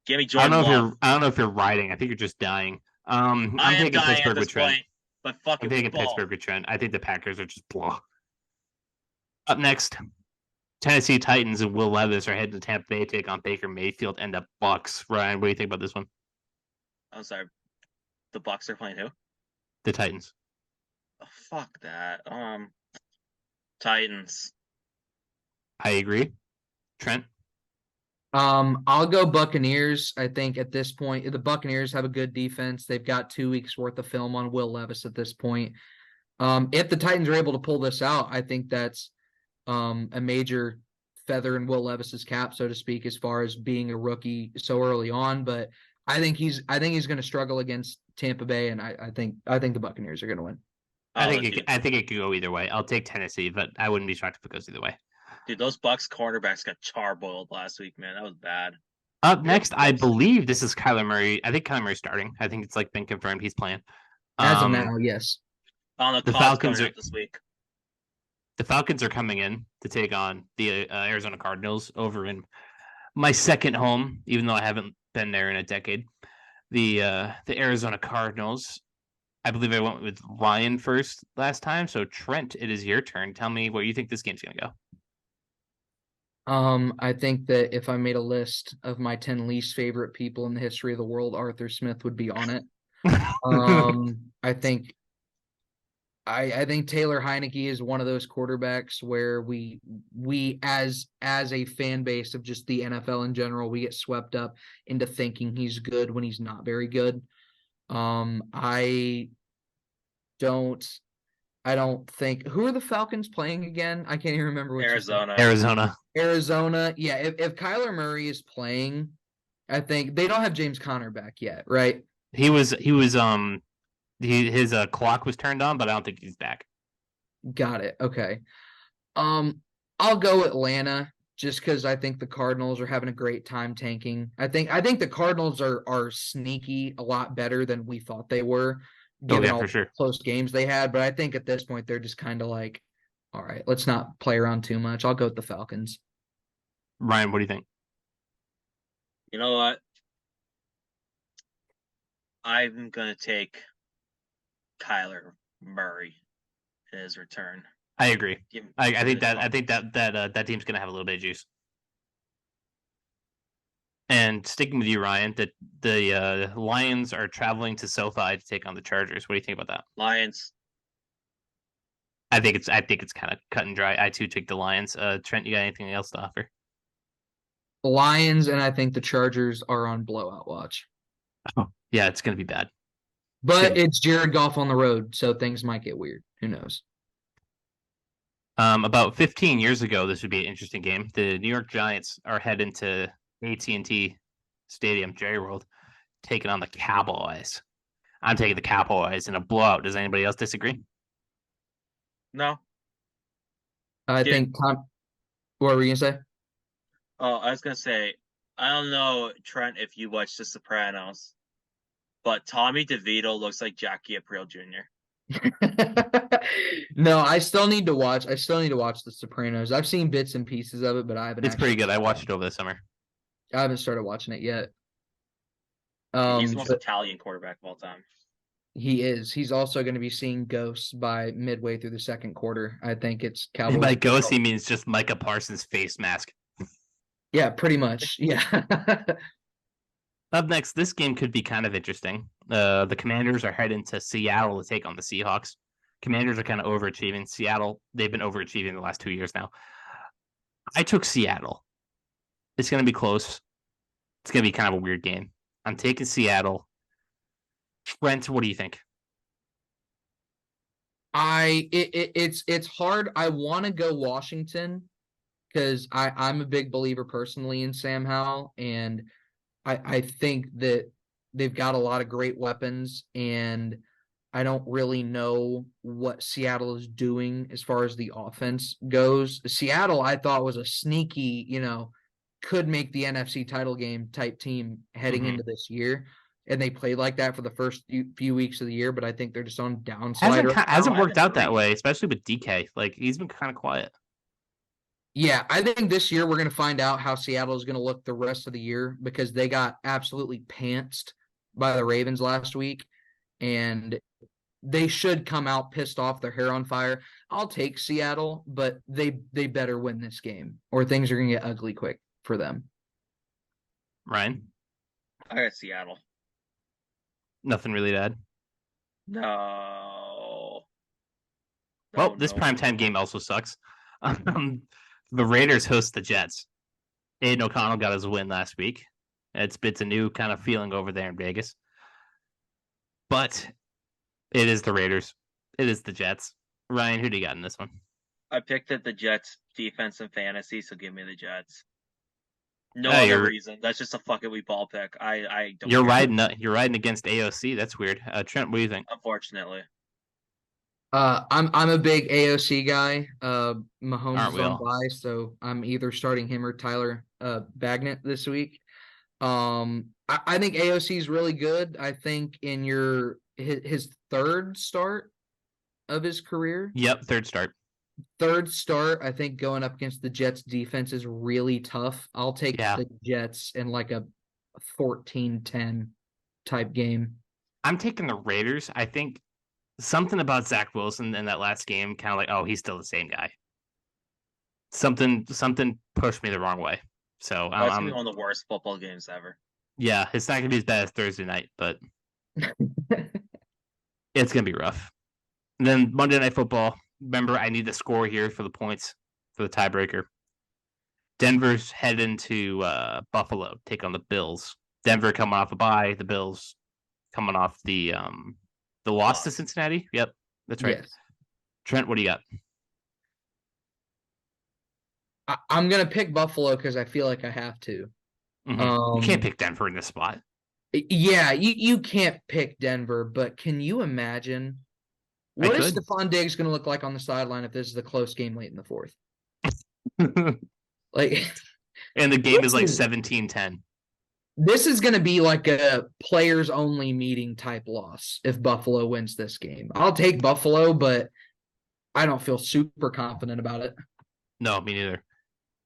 Give me Jordan Love. I don't know if you're riding. I think you're just dying. I I'm am taking dying at Pittsburgh with this Trent. point, but I'm fucking taking ball. Pittsburgh with Trent. I think the Packers are just blow. Up next, Tennessee Titans and Will Levis are heading to Tampa Bay to take on Baker Mayfield and the Bucks. Ryan, what do you think about this one? I'm sorry. The Bucks are playing who? The Titans. Oh, fuck that. Titans. I agree. Trent? I'll go Buccaneers. I think at this point, the Buccaneers have a good defense. They've got 2 weeks worth of film on Will Levis at this point. If the Titans are able to pull this out, I think that's a major feather in Will Levis's cap, so to speak, as far as being a rookie so early on. But I think he's going to struggle against Tampa Bay, and I think the Buccaneers are going to win. I think it could go either way. I'll take Tennessee, but I wouldn't be shocked if it goes either way. Dude, those Bucks cornerbacks got charboiled last week, man. That was bad. Up next, I believe this is Kyler Murray. I think Kyler Murray's starting. I think it's like been confirmed he's playing. As of now, yes. The Falcons are this week. The Falcons are coming in to take on the Arizona Cardinals over in my second home, even though I haven't been there in a decade. The Arizona Cardinals. I believe I went with Ryan first last time. So Trent, it is your turn. Tell me where you think this game's gonna go. I think that if I made a list of my 10 least favorite people in the history of the world, Arthur Smith would be on it. I think Taylor Heineke is one of those quarterbacks where we as a fan base of just the NFL in general, we get swept up into thinking he's good when he's not very good. I don't think, who are the Falcons playing again? I can't even remember what Arizona. Yeah, if Kyler Murray is playing, I think they don't have James Conner back yet, right? His clock was turned on, but I don't think he's back. Got it. Okay. I'll go Atlanta just because I think the Cardinals are having a great time tanking. I think the Cardinals are sneaky a lot better than we thought they were, given all the close games they had. But I think at this point they're just kind of like, all right, let's not play around too much. I'll go with the Falcons. Ryan, what do you think? You know what? I'm gonna take Kyler Murray in his return. I agree. I think that team's gonna have a little bit of juice. And sticking with you, Ryan, that the Lions are traveling to SoFi to take on the Chargers. What do you think about that? Lions. I think it's kind of cut and dry. I too take the Lions. Trent, you got anything else to offer? Lions, and I think the Chargers are on blowout watch. Oh, yeah, it's gonna be bad. But it's Jared Goff on the road, so things might get weird. Who knows? About 15 years ago, this would be an interesting game. The New York Giants are heading to AT&T Stadium, Jerry World, taking on the Cowboys. I'm taking the Cowboys in a blowout. Does anybody else disagree? No. I think Tom. What were you gonna say? Oh, I was gonna say, I don't know, Trent, if you watch The Sopranos, but Tommy DeVito looks like Jackie Aprile Jr. No, I still need to watch The Sopranos. I've seen bits and pieces of it, but I haven't. It's pretty good. I watched it over the summer. I haven't started watching it yet. He's the most Italian quarterback of all time. He is. He's also going to be seeing ghosts by midway through the second quarter. I think it's Cowboys. By ghost, he means just Micah Parsons' face mask. Yeah, pretty much. Yeah. Up next, this game could be kind of interesting. The Commanders are heading to Seattle to take on the Seahawks. Commanders are kind of overachieving. Seattle, they've been overachieving the last 2 years now. I took Seattle. It's going to be close. It's going to be kind of a weird game. I'm taking Seattle. Trent, what do you think? It's hard. I want to go Washington because I'm a big believer personally in Sam Howell, and I think that they've got a lot of great weapons, and I don't really know what Seattle is doing as far as the offense goes. Seattle, I thought, was a sneaky, could make the NFC title game type team heading into this year. And they played like that for the first few weeks of the year, but I think they're just on downslide. Hasn't worked out that way, especially with DK. Like, he's been kind of quiet. Yeah, I think this year we're going to find out how Seattle is going to look the rest of the year because they got absolutely pantsed by the Ravens last week. And they should come out pissed off, their hair on fire. I'll take Seattle, but they better win this game or things are going to get ugly quick for them. Ryan? I got Seattle. Nothing really to add? No. Well, this primetime game also sucks. The Raiders host the Jets. Aiden O'Connell got his win last week. It's a new kind of feeling over there in Vegas. But it is the Raiders. It is the Jets. Ryan, who do you got in this one? I picked at the Jets defense and fantasy, so give me the Jets. No other reason. That's just a fuck it we ball pick. I don't. You're riding against AOC. That's weird. Trent, what do you think? Unfortunately. I'm a big AOC guy. Mahomes is on all? bye, so I'm either starting him or Tyler Bagnett this week. I think AOC is really good. I think in his third start of his career. Yep, third start. I think going up against the Jets defense is really tough. I'll take the Jets in like a 14-10 type game. I'm taking the Raiders. I think something about Zach Wilson in that last game kind of like, oh, he's still the same guy. Something pushed me the wrong way. So that's gonna be one of the worst football games ever. Yeah, it's not gonna be as bad as Thursday night, but it's gonna be rough. And then Monday Night Football. Remember, I need the score here for the points for the tiebreaker. Denver's headed into Buffalo, take on the Bills. Denver coming off a bye. The Bills coming off the loss to Cincinnati. Yep, that's right. Yes. Trent, what do you got? I'm going to pick Buffalo because I feel like I have to. Mm-hmm. You can't pick Denver in this spot. Yeah, you can't pick Denver, but can you imagine what is Stephon Diggs going to look like on the sideline if this is a close game late in the fourth? Like, and the game is like 17-10. This is going to be like a players-only meeting type loss if Buffalo wins this game. I'll take Buffalo, but I don't feel super confident about it. No, me neither.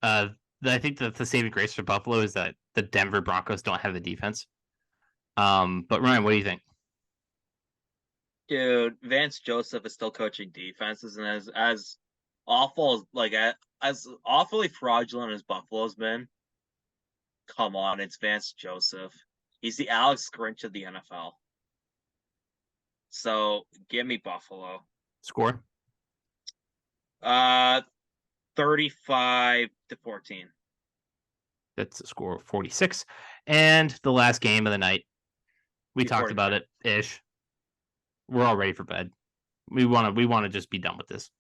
I think that the saving grace for Buffalo is that the Denver Broncos don't have the defense. But Ryan, what do you think? Dude, Vance Joseph is still coaching defenses, and as awful as awfully fraudulent as Buffalo's been, come on, it's Vance Joseph. He's the Alex Grinch of the NFL. So give me Buffalo. Score? 35-14. That's a score of 46. And the last game of the night. We talked about it ish. We're all ready for bed. We want to just be done with this.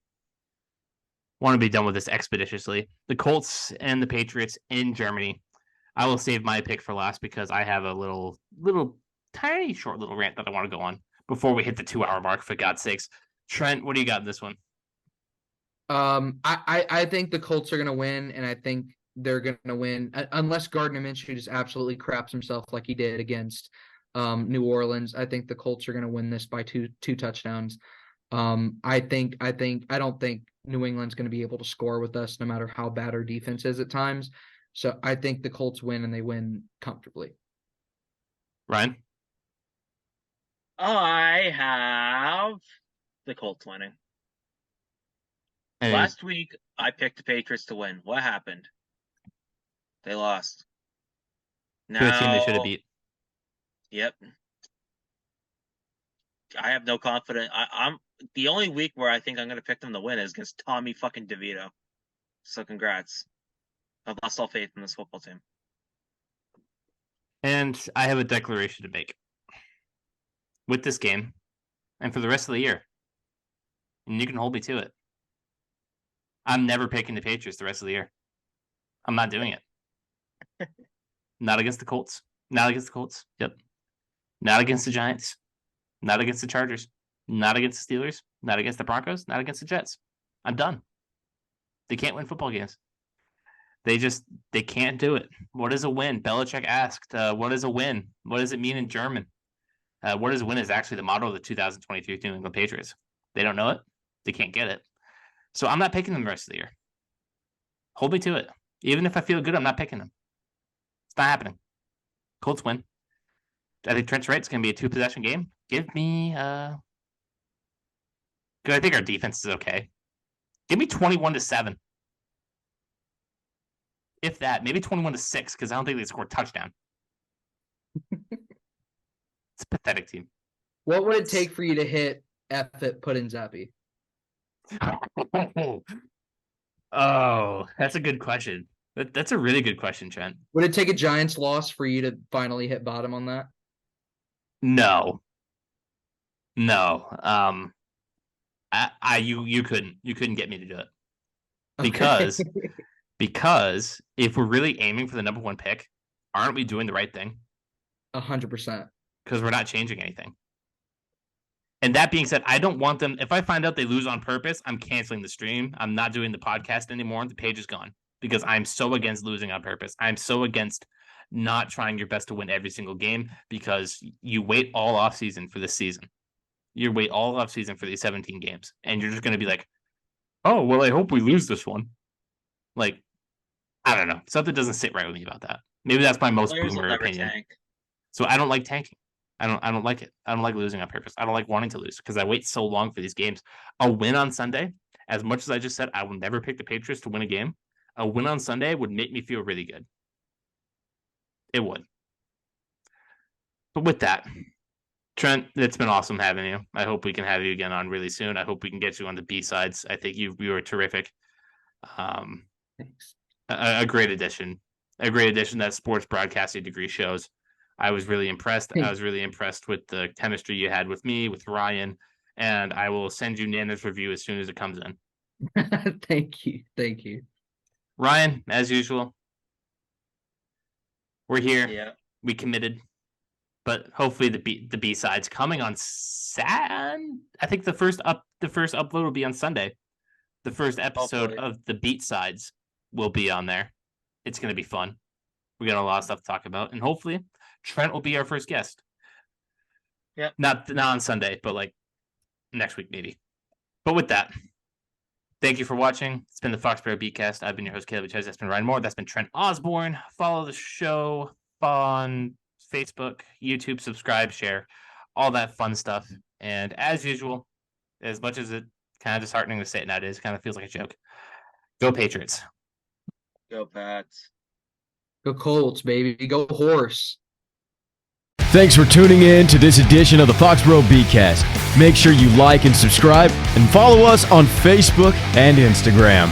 Want to be done with this expeditiously. The Colts and the Patriots in Germany. I will save my pick for last because I have a little tiny short little rant that I want to go on before we hit the 2-hour mark, for God's sakes. Trent, what do you got in this one? I think the Colts are going to win, and I think they're going to win unless Gardner Minshew just absolutely craps himself like he did against New Orleans. I think the Colts are going to win this by two touchdowns. I don't think New England's going to be able to score with us no matter how bad our defense is at times. So I think the Colts win, and they win comfortably. Ryan? I have the Colts winning. Last week, I picked the Patriots to win. What happened? They lost. To a team they should have beat. Yep. I have no confidence. I'm the only week where I think I'm going to pick them to win is against Tommy fucking DeVito. So congrats. I've lost all faith in this football team. And I have a declaration to make. With this game, and for the rest of the year, and you can hold me to it, I'm never picking the Patriots the rest of the year. I'm not doing it. Not against the Colts. Not against the Colts. Yep. Not against the Giants. Not against the Chargers. Not against the Steelers, not against the Broncos, not against the Jets. I'm done. They can't win football games. They can't do it. What is a win? Belichick asked, what is a win? What does it mean in German? What is a win is actually the motto of the 2023 New England Patriots. They don't know it. They can't get it. So I'm not picking them the rest of the year. Hold me to it. Even if I feel good, I'm not picking them. It's not happening. Colts win. I think Trent's right. It's going to be a 2-possession game. Give me, because I think our defense is okay. Give me 21-7. If that, maybe 21-6, because I don't think they score a touchdown. It's a pathetic team. What would it take for you to hit F it, put in Zappy? Oh, that's a good question. That's a really good question, Trent. Would it take a Giants loss for you to finally hit bottom on that? No. You couldn't get me to do it. Because if we're really aiming for the number one pick, aren't we doing the right thing? 100%. Because we're not changing anything. And that being said, I don't want them. If I find out they lose on purpose, I'm canceling the stream. I'm not doing the podcast anymore. The page is gone because I'm so against losing on purpose. I'm so against not trying your best to win every single game because you wait all off season for this season. You wait all off season for these 17 games, and you're just going to be like, "Oh, well, I hope we lose this one." Like, I don't know. Something doesn't sit right with me about that. Maybe that's my most boomer opinion. Tank. So I don't like tanking. I don't like it. I don't like losing on purpose. I don't like wanting to lose because I wait so long for these games. A win on Sunday, as much as I just said, I will never pick the Patriots to win a game. A win on Sunday would make me feel really good. It would. But with that, Trent, it's been awesome having you. I hope we can have you again on really soon. I hope we can get you on the B-sides. I think you were terrific. Thanks. A great addition. A great addition that sports broadcasting degree shows. I was really impressed. I was really impressed with the chemistry you had with me, with Ryan, and I will send you Nana's review as soon as it comes in. Thank you. Ryan, as usual, we're here. Yeah. We committed, but hopefully the B-sides coming on I think the first upload will be on Sunday. The first episode of the Beat Sides will be on there. It's going to be fun. We got a lot of stuff to talk about, and hopefully Trent will be our first guest. Yeah. Not on Sunday, but like next week maybe. But with that, thank you for watching. It's been the Foxboro BeatCast. I've been your host, Kaleb and Ryan. That's been Ryan Moore. That's been Trent Osborne. Follow the show on Facebook, YouTube, subscribe, share, all that fun stuff. And as usual, as much as it kind of disheartening to say it nowadays, kind of feels like a joke. Go Patriots. Go Pats. Go Colts, baby. Go Horse. Thanks for tuning in to this edition of the Foxboro BeatCast. Make sure you like and subscribe and follow us on Facebook and Instagram.